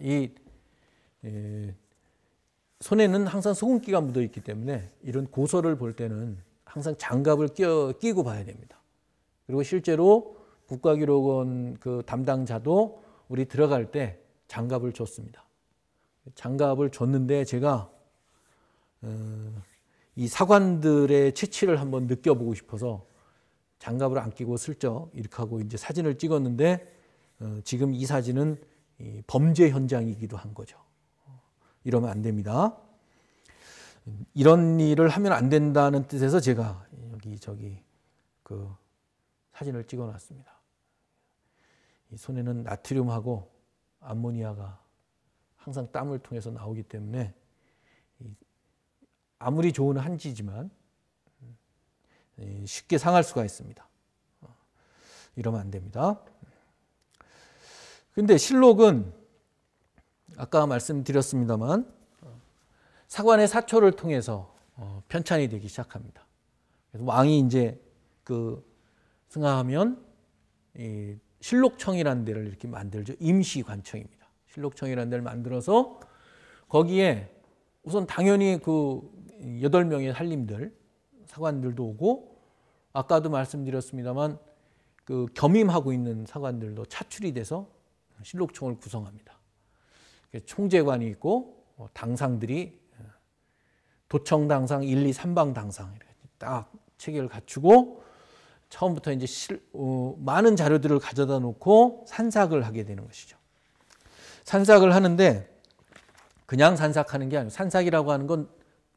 손에는 항상 소금기가 묻어 있기 때문에 이런 고서를 볼 때는 항상 장갑을 끼고 봐야 됩니다. 그리고 실제로 국가기록원 그 담당자도 우리 들어갈 때 장갑을 줬습니다. 장갑을 줬는데 제가 이 사관들의 채취를 한번 느껴보고 싶어서 장갑을 안 끼고 슬쩍 이렇게 하고 이제 사진을 찍었는데 지금 이 사진은 범죄 현장이기도 한 거죠. 이러면 안 됩니다. 이런 일을 하면 안 된다는 뜻에서 제가 저기 그 사진을 찍어놨습니다. 이 손에는 나트륨하고 암모니아가 항상 땀을 통해서 나오기 때문에 아무리 좋은 한지지만 쉽게 상할 수가 있습니다. 이러면 안 됩니다. 근데 실록은 아까 말씀드렸습니다만 사관의 사초를 통해서 편찬이 되기 시작합니다. 그래서 왕이 이제 승하하면 이 실록청이라는 데를 이렇게 만들죠. 임시관청입니다. 실록청이라는 데를 만들어서 거기에 우선 당연히 그 8명의 한림들, 사관들도 오고, 아까도 말씀드렸습니다만 그 겸임하고 있는 사관들도 차출이 돼서 실록청을 구성합니다. 총재관이 있고 당상들이 도청 당상 1, 2, 3방 당상 이렇게 딱 체계를 갖추고 처음부터 이제 많은 자료들을 가져다 놓고 산삭을 하게 되는 것이죠. 산삭을 하는데 그냥 산삭하는 게 아니고, 산삭이라고 하는 건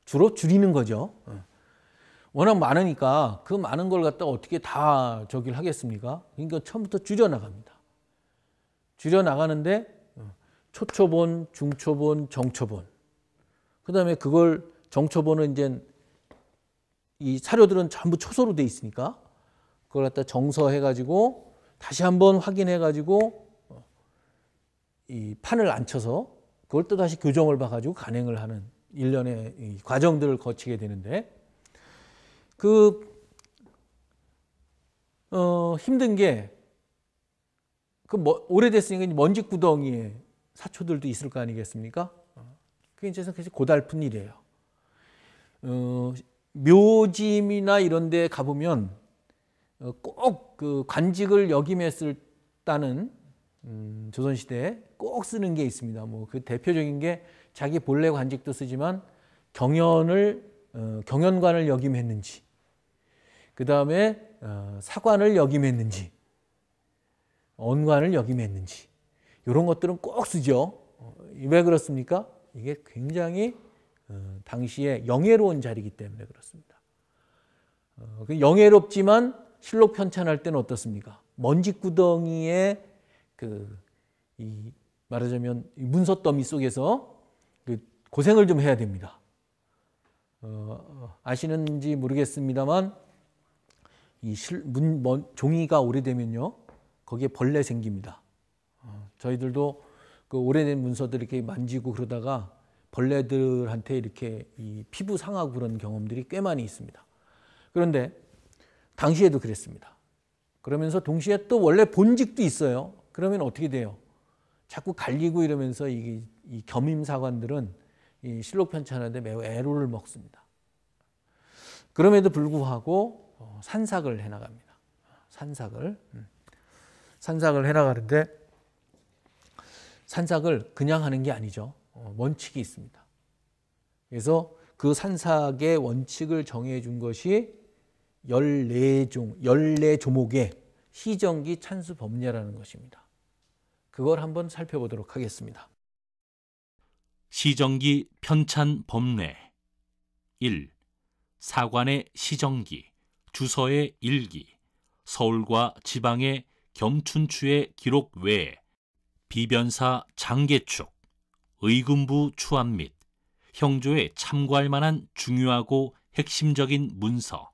주로 줄이는 거죠. 워낙 많으니까 그 많은 걸 갖다 어떻게 다 저기를 하겠습니까? 그러니까 처음부터 줄여나갑니다. 줄여나가는데 초초본, 중초본, 정초본. 그 다음에 그걸 정초본은 이제 이 사료들은 전부 초소로 돼 있으니까 그걸 갖다 정서해가지고 다시 한번 확인해가지고 이 판을 앉혀서 그걸 또 다시 교정을 봐가지고 간행을 하는 일련의 이 과정들을 거치게 되는데, 힘든 게 오래됐으니까 먼지 구덩이에 사초들도 있을 거 아니겠습니까? 그게 이제 고달픈 일이에요. 묘짐이나 이런 데 가보면 꼭 그 관직을 역임했다는 조선시대에 꼭 쓰는 게 있습니다. 그 대표적인 게 자기 본래 관직도 쓰지만 경연관을 역임했는지, 그 다음에 사관을 역임했는지, 언관을 역임했는지, 이런 것들은 꼭 쓰죠. 왜 그렇습니까? 이게 굉장히 당시에 영예로운 자리이기 때문에 그렇습니다. 영예롭지만 실록 편찬할 때는 어떻습니까? 먼지구덩이에 말하자면 문서 더미 속에서 고생을 좀 해야 됩니다. 아시는지 모르겠습니다만 종이가 오래되면요 거기에 벌레 생깁니다. 저희들도 그 오래된 문서들 이렇게 만지고 그러다가 벌레들한테 이렇게 이 피부 상하고 그런 경험들이 꽤 많이 있습니다. 그런데 당시에도 그랬습니다. 그러면서 동시에 또 원래 본직도 있어요. 그러면 어떻게 돼요? 자꾸 갈리고 이러면서 이 겸임사관들은 이 실록 편찬하는데 매우 애로를 먹습니다. 그럼에도 불구하고 산삭을 해나갑니다. 산삭을 해나가는데, 산삭을 그냥 하는 게 아니죠. 원칙이 있습니다. 그래서 그 산삭의 원칙을 정해 준 것이 14조목의 시정기 찬수 법례라는 것입니다. 그걸 한번 살펴보도록 하겠습니다. 시정기 편찬 법례 1. 사관의 시정기, 주서의 일기, 서울과 지방의 겸춘추의 기록 외에 비변사 장계축, 의금부 추안 및 형조에 참고할 만한 중요하고 핵심적인 문서,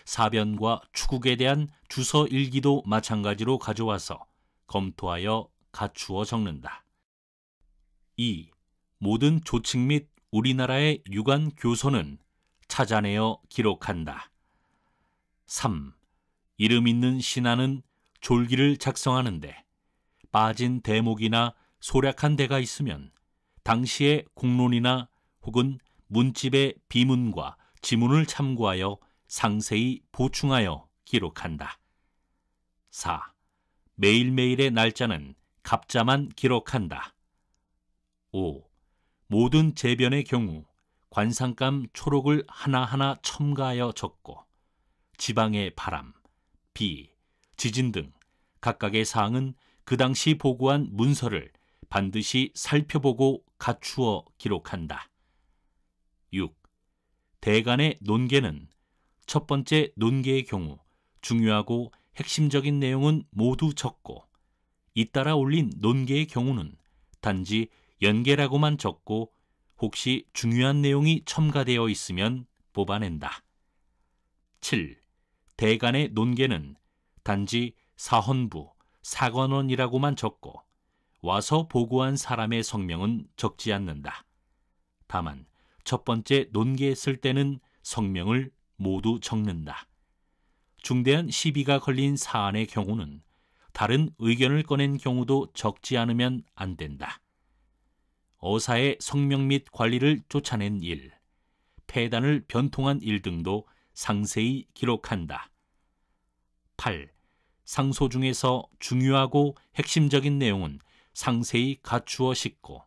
사변과 추국에 대한 주서 일기도 마찬가지로 가져와서 검토하여 갖추어 적는다. 2. 모든 조칙 및 우리나라의 유관 교서는 찾아내어 기록한다. 3. 이름 있는 신하는 졸기를 작성하는데 빠진 대목이나 소략한 데가 있으면 당시의 공론이나 혹은 문집의 비문과 지문을 참고하여 상세히 보충하여 기록한다. 4. 매일매일의 날짜는 갑자만 기록한다. 5. 모든 재변의 경우 관상감 초록을 하나하나 첨가하여 적고 지방의 바람, 비, 지진 등 각각의 사항은 그 당시 보고한 문서를 반드시 살펴보고 갖추어 기록한다. 6. 대간의 논계는 첫 번째 논계의 경우 중요하고 핵심적인 내용은 모두 적고 잇따라 올린 논계의 경우는 단지 연계라고만 적고 혹시 중요한 내용이 첨가되어 있으면 뽑아낸다. 7. 대간의 논계는 단지 사헌부, 사관원이라고만 적고 와서 보고한 사람의 성명은 적지 않는다. 다만 첫 번째 논계했을 때는 성명을 모두 적는다. 중대한 시비가 걸린 사안의 경우는 다른 의견을 꺼낸 경우도 적지 않으면 안 된다. 어사의 성명 및 관리를 쫓아낸 일, 폐단을 변통한 일 등도 상세히 기록한다. 8. 상소 중에서 중요하고 핵심적인 내용은 상세히 갖추어 싣고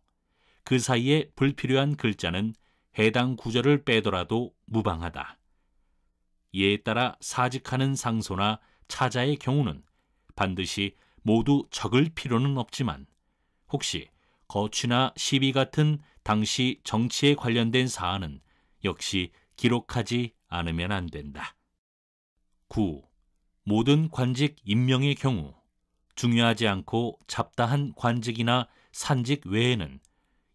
그 사이에 불필요한 글자는 해당 구절을 빼더라도 무방하다. 이에 따라 사직하는 상소나 차자의 경우는 반드시 모두 적을 필요는 없지만 혹시 거취나 시비 같은 당시 정치에 관련된 사안은 역시 기록하지 않으면 안 된다. 9. 모든 관직 임명의 경우 중요하지 않고 잡다한 관직이나 산직 외에는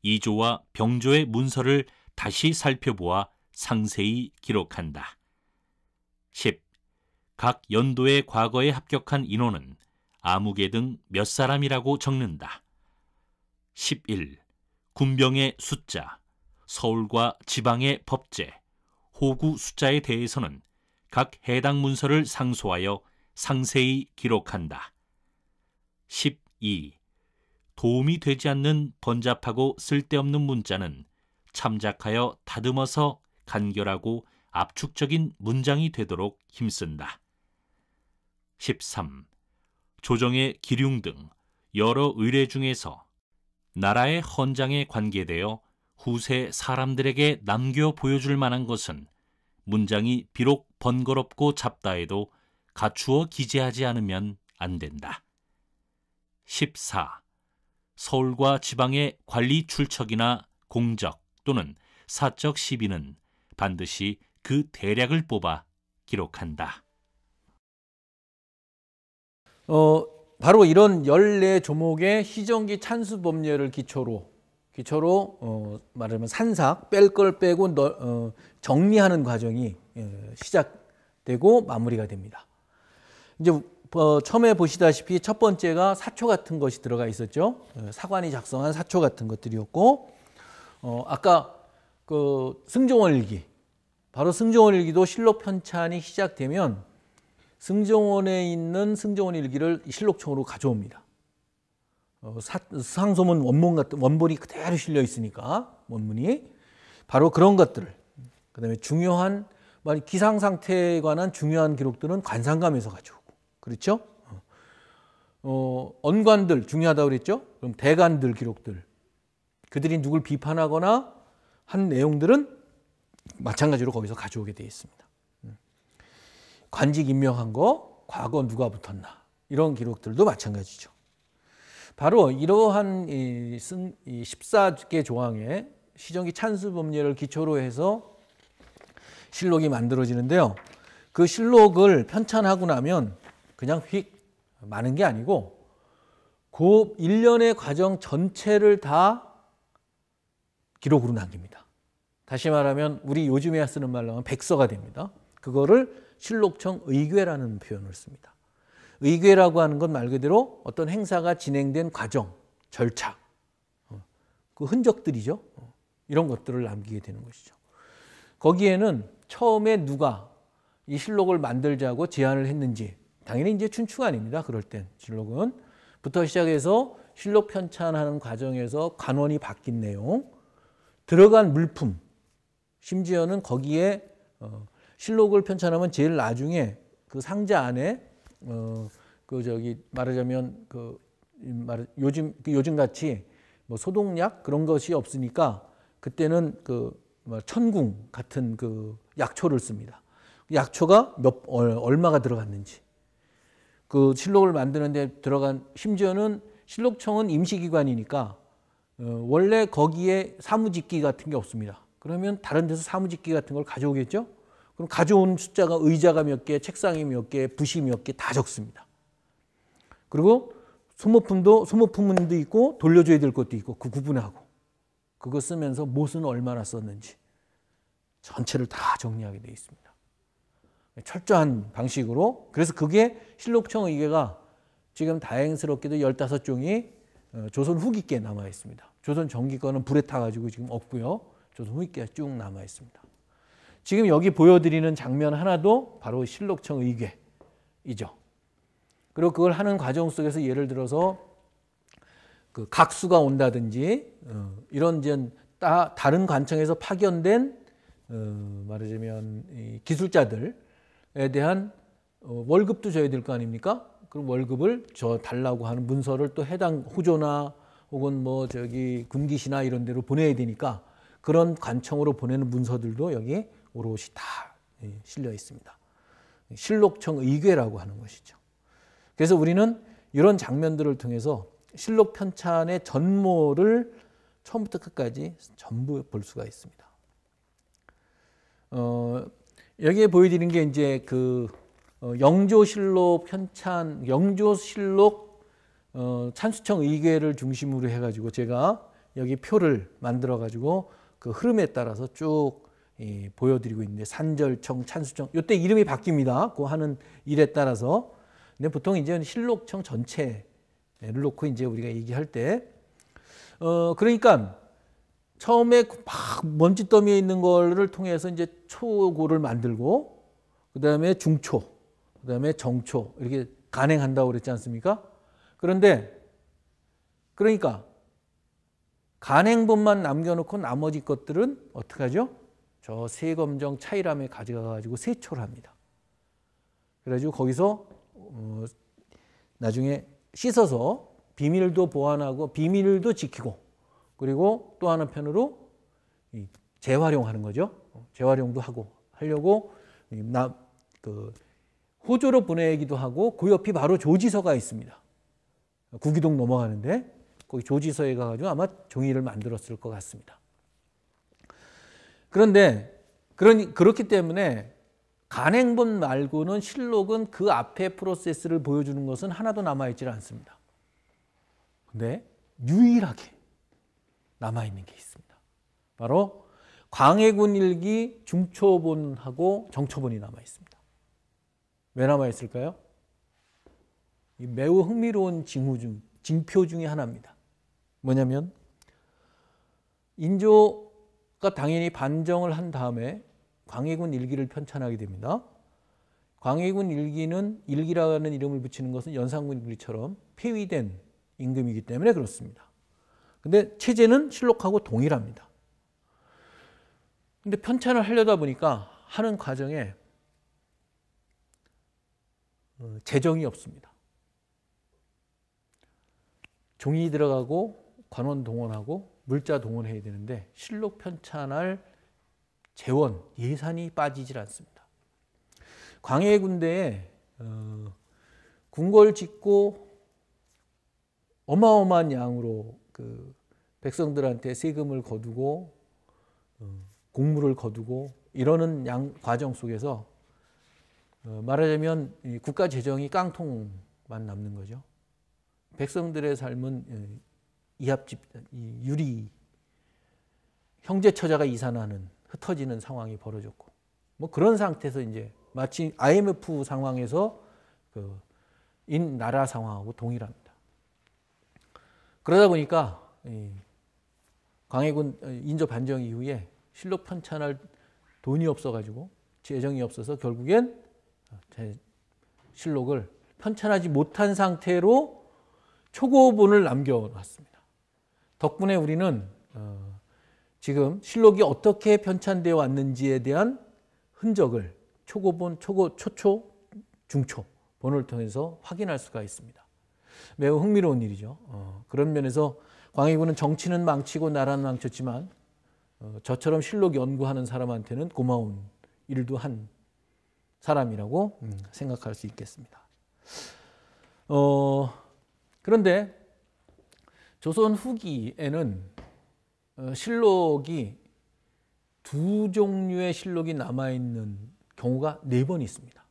이조와 병조의 문서를 다시 살펴보아 상세히 기록한다. 10. 각 연도의 과거에 합격한 인원은 아무개 등 몇 사람이라고 적는다. 11. 군병의 숫자, 서울과 지방의 법제, 호구 숫자에 대해서는 각 해당 문서를 상소하여 상세히 기록한다. 12. 도움이 되지 않는 번잡하고 쓸데없는 문자는 참작하여 다듬어서 간결하고 압축적인 문장이 되도록 힘쓴다. 13. 조정의 기륭 등 여러 의뢰 중에서 나라의 헌장에 관계되어 후세 사람들에게 남겨 보여줄 만한 것은 문장이 비록 번거롭고 잡다해도 갖추어 기재하지 않으면 안 된다. 14. 서울과 지방의 관리 출처이나 공적 또는 사적 시비는 반드시 그 대략을 뽑아 기록한다. 바로 이런 14조목의 시정기 찬수 법례를 기초로 말하면 산삭, 뺄 걸 빼고 정리하는 과정이 시작되고 마무리가 됩니다. 이제 처음에 보시다시피 첫 번째가 사초 같은 것이 들어가 있었죠. 사관이 작성한 사초 같은 것들이었고, 아까 그 승종원일기, 바로 승종원일기도 실록 편찬이 시작되면 승종원에 있는 승종원일기를 실록청으로 가져옵니다. 상소문 원본이 그대로 실려 있으니까 원문이 바로 그런 것들을, 그다음에 중요한 기상 상태에 관한 중요한 기록들은 관상감에서 가져오고, 그렇죠? 언관들 중요하다고 그랬죠? 그럼 대관들 기록들, 그들이 누굴 비판하거나 한 내용들은 마찬가지로 거기서 가져오게 되어 있습니다. 관직 임명한 거, 과거 누가 붙었나, 이런 기록들도 마찬가지죠. 바로 이러한 14개 조항의 시정기 찬수 법례를 기초로 해서 실록이 만들어지는데요. 그 실록을 편찬하고 나면 그냥 휙 마는 게 아니고 그 일련의 과정 전체를 다 기록으로 남깁니다. 다시 말하면 우리 요즘에 쓰는 말로 하면 백서가 됩니다. 그거를 실록청 의궤라는 표현을 씁니다. 의궤라고 하는 건 말 그대로 어떤 행사가 진행된 과정, 절차, 그 흔적들이죠. 이런 것들을 남기게 되는 것이죠. 거기에는 처음에 누가 이 실록을 만들자고 제안을 했는지, 당연히 이제 춘추관입니다. 그럴 땐 실록은 부터 시작해서 실록 편찬하는 과정에서 관원이 바뀐 내용, 들어간 물품, 심지어는 거기에 실록을 편찬하면 제일 나중에 그 상자 안에 말하자면 요즘 같이 뭐 소독약 그런 것이 없으니까 그때는 천궁 같은 그 약초를 씁니다. 약초가 얼마가 들어갔는지, 그 실록을 만드는데 들어간, 심지어는 실록청은 임시기관이니까 원래 거기에 사무직기 같은 게 없습니다. 그러면 다른 데서 사무직기 같은 걸 가져오겠죠? 그럼 가져온 숫자가 의자가 몇 개, 책상이 몇 개, 붓이 몇 개 다 적습니다. 그리고 소모품도 있고 돌려줘야 될 것도 있고 그 구분하고, 그거 쓰면서 못은 얼마나 썼는지 전체를 다 정리하게 되어 있습니다. 철저한 방식으로. 그래서 그게 실록청 의궤가 지금 다행스럽게도 15종이 조선 후기 게 남아 있습니다. 조선 전기 거는 불에 타가지고 지금 없고요. 조선 후기 게가 쭉 남아 있습니다. 지금 여기 보여드리는 장면 하나도 바로 실록청 의궤이죠. 그리고 그걸 하는 과정 속에서 예를 들어서 그 각수가 온다든지 이런 다른 관청에서 파견된 말하자면 이 기술자들에 대한 월급도 줘야 될 거 아닙니까? 그럼 월급을 저 달라고 하는 문서를 또 해당 호조나 혹은 뭐 저기 군기시나 이런 데로 보내야 되니까 그런 관청으로 보내는 문서들도 여기에 오롯이 다 실려 있습니다. 실록청 의궤라고 하는 것이죠. 그래서 우리는 이런 장면들을 통해서 실록 편찬의 전모를 처음부터 끝까지 전부 볼 수가 있습니다. 여기에 보여드리는 게 이제 그 영조실록 편찬, 영조실록 찬수청 의궤를 중심으로 해가지고 제가 여기 표를 만들어 가지고 그 흐름에 따라서 쭉 보여드리고 있는데 산절청, 찬수청 이때 이름이 바뀝니다. 그 하는 일에 따라서. 근데 보통 이제 실록청 전체를 놓고 이제 우리가 얘기할 때 그러니까 처음에 막 먼지 더미에 있는 거를 통해서 이제 초고를 만들고 그다음에 중초, 그다음에 정초 이렇게 간행한다고 그랬지 않습니까? 그런데 그러니까 간행본만 남겨놓고 나머지 것들은 어떻게 하죠? 저 세검정 차이람에 가져가가지고 세초를 합니다. 그래가지고 거기서 나중에 씻어서 비밀도 보완하고 비밀도 지키고 그리고 또 한편으로 재활용하는 거죠. 재활용도 하려고 그 호조로 보내기도 하고 그 옆이 바로 조지서가 있습니다. 구기동 넘어가는데 거기 조지서에 가가지고 아마 종이를 만들었을 것 같습니다. 그런데 그렇기 때문에 간행본 말고는 실록은 그 앞에 프로세스를 보여주는 것은 하나도 남아있지 않습니다. 근데 유일하게 남아있는 게 있습니다. 바로 광해군 일기 중초본하고 정초본이 남아있습니다. 왜 남아있을까요? 매우 흥미로운 징표 중에 하나입니다. 뭐냐면 인조가 당연히 반정을 한 다음에 광해군 일기를 편찬하게 됩니다. 광해군 일기는 일기라는 이름을 붙이는 것은 연산군 일기처럼 폐위된 임금이기 때문에 그렇습니다. 근데 체제는 실록하고 동일합니다. 근데 편찬을 하려다 보니까 하는 과정에 재정이 없습니다. 종이 들어가고 관원 동원하고 물자 동원해야 되는데 실록 편찬할 재원, 예산이 빠지질 않습니다. 광해군대에 궁궐 짓고 어마어마한 양으로 그 백성들한테 세금을 거두고 공물을 거두고 이러는 과정 속에서 말하자면 국가 재정이 깡통만 남는 거죠. 백성들의 삶은 유리 형제 처자가 이산하는 흩어지는 상황이 벌어졌고 뭐 그런 상태에서 이제 마치 IMF 상황에서 나라 상황하고 동일합니다. 그러다 보니까 광해군 인조 반정 이후에 실록 편찬할 돈이 없어가지고 재정이 없어서 결국엔 실록을 편찬하지 못한 상태로 초고본을 남겨놨습니다. 덕분에 우리는 지금 실록이 어떻게 편찬되어 왔는지에 대한 흔적을 초고본, 초초, 중초 본을 통해서 확인할 수가 있습니다. 매우 흥미로운 일이죠. 그런 면에서 광해군은 정치는 망치고 나라는 망쳤지만 저처럼 실록 연구하는 사람한테는 고마운 일도 한 사람이라고 생각할 수 있겠습니다. 그런데 조선 후기에는 실록이 두 종류의 실록이 남아있는 경우가 4번 있습니다.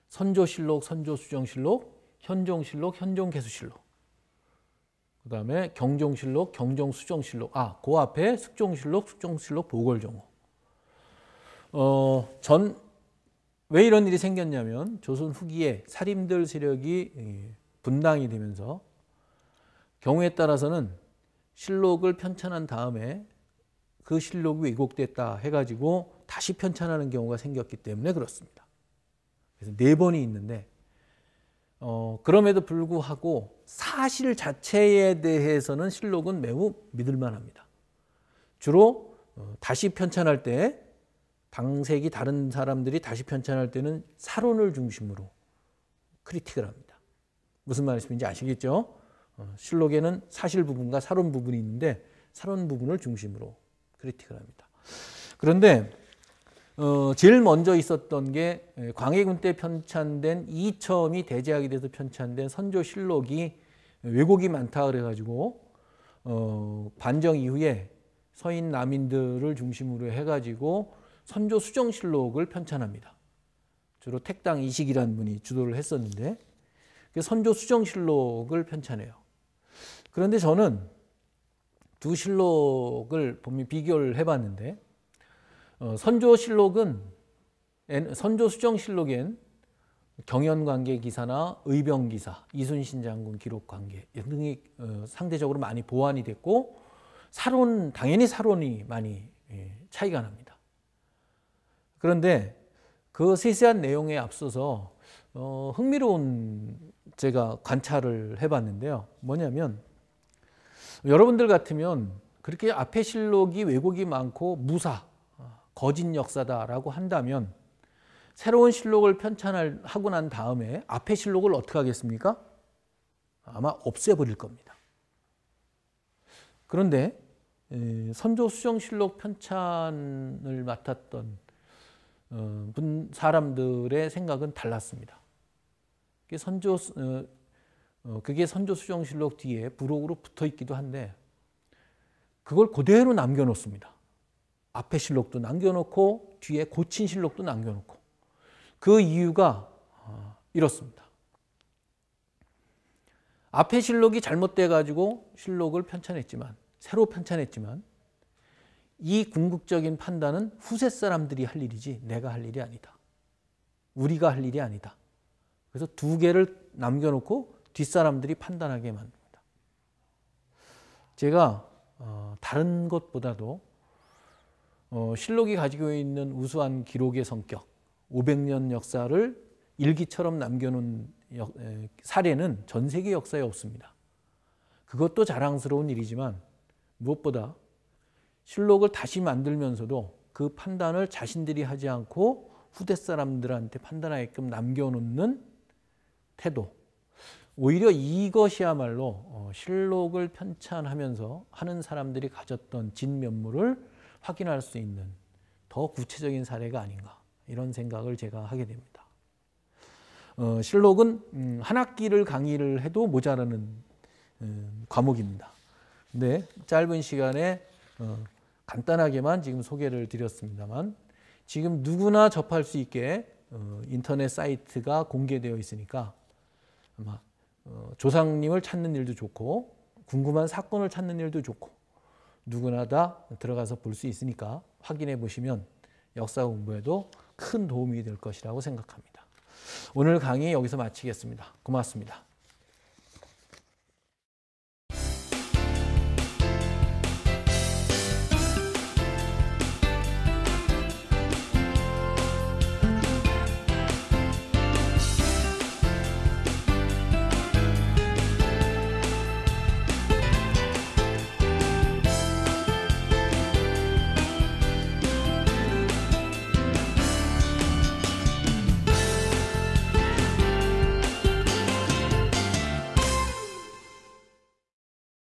선조실록, 선조수정실록, 현종실록, 현종개수실록. 그 다음에 경종실록, 경종수정실록. 그 앞에 숙종실록, 숙종실록, 보궐정호. 왜 이런 일이 생겼냐면 조선 후기에 살인들 세력이 분당이 되면서 경우에 따라서는 실록을 편찬한 다음에 그 실록이 왜곡됐다 해가지고 다시 편찬하는 경우가 생겼기 때문에 그렇습니다. 그래서 4번이 있는데 그럼에도 불구하고 사실 자체에 대해서는 실록은 매우 믿을만 합니다. 주로 다시 편찬할 때 방색이 다른 사람들이 다시 편찬할 때는 사론을 중심으로 크리틱을 합니다. 무슨 말씀인지 아시겠죠? 실록에는 사실 부분과 사론 부분이 있는데 사론 부분을 중심으로 크리틱을 합니다. 그런데 제일 먼저 있었던 게 광해군 때 편찬된 이첨이 대제하게 돼서 편찬된 선조실록이 왜곡이 많다 그래가지고 반정 이후에 서인 남인들을 중심으로 해가지고 선조수정실록을 편찬합니다. 주로 택당 이식이라는 분이 주도를 했었는데 선조수정실록을 편찬해요. 그런데 저는 두 실록을 비교를 해봤는데 선조수정실록엔 경연관계 기사나 의병기사, 이순신 장군 기록관계 등이 상대적으로 많이 보완이 됐고 당연히 사론이 많이 차이가 납니다. 그런데 그 세세한 내용에 앞서서 흥미로운 제가 관찰을 해봤는데요. 뭐냐면 여러분들 같으면 그렇게 앞에 실록이 왜곡이 많고 무사, 거짓 역사다라고 한다면 새로운 실록을 편찬하고 난 다음에 앞에 실록을 어떻게 하겠습니까? 아마 없애버릴 겁니다. 그런데 선조수정실록 편찬을 맡았던 사람들의 생각은 달랐습니다. 그게 선조수정실록 뒤에 부록으로 붙어 있기도 한데 그걸 그대로 남겨놓습니다. 앞에 실록도 남겨놓고 뒤에 고친 실록도 남겨놓고 그 이유가 이렇습니다. 앞에 실록이 잘못돼 가지고 실록을 편찬했지만 새로 편찬했지만 이 궁극적인 판단은 후세 사람들이 할 일이지 내가 할 일이 아니다. 우리가 할 일이 아니다. 그래서 2개를 남겨놓고 뒷사람들이 판단하게 만듭니다. 제가 다른 것보다도 실록이 가지고 있는 우수한 기록의 성격, 500년 역사를 일기처럼 남겨놓은 사례는 전 세계 역사에 없습니다. 그것도 자랑스러운 일이지만 무엇보다 실록을 다시 만들면서도 그 판단을 자신들이 하지 않고 후대 사람들한테 판단하게끔 남겨놓는 태도, 오히려 이것이야말로 실록을 편찬하면서 하는 사람들이 가졌던 진면모를 확인할 수 있는 더 구체적인 사례가 아닌가 이런 생각을 제가 하게 됩니다. 실록은 한 학기를 강의를 해도 모자라는 과목입니다. 근데 짧은 시간에 간단하게만 지금 소개를 드렸습니다만 지금 누구나 접할 수 있게 인터넷 사이트가 공개되어 있으니까 아마 조상님을 찾는 일도 좋고 궁금한 사건을 찾는 일도 좋고 누구나 다 들어가서 볼 수 있으니까 확인해 보시면 역사 공부에도 큰 도움이 될 것이라고 생각합니다. 오늘 강의 여기서 마치겠습니다. 고맙습니다.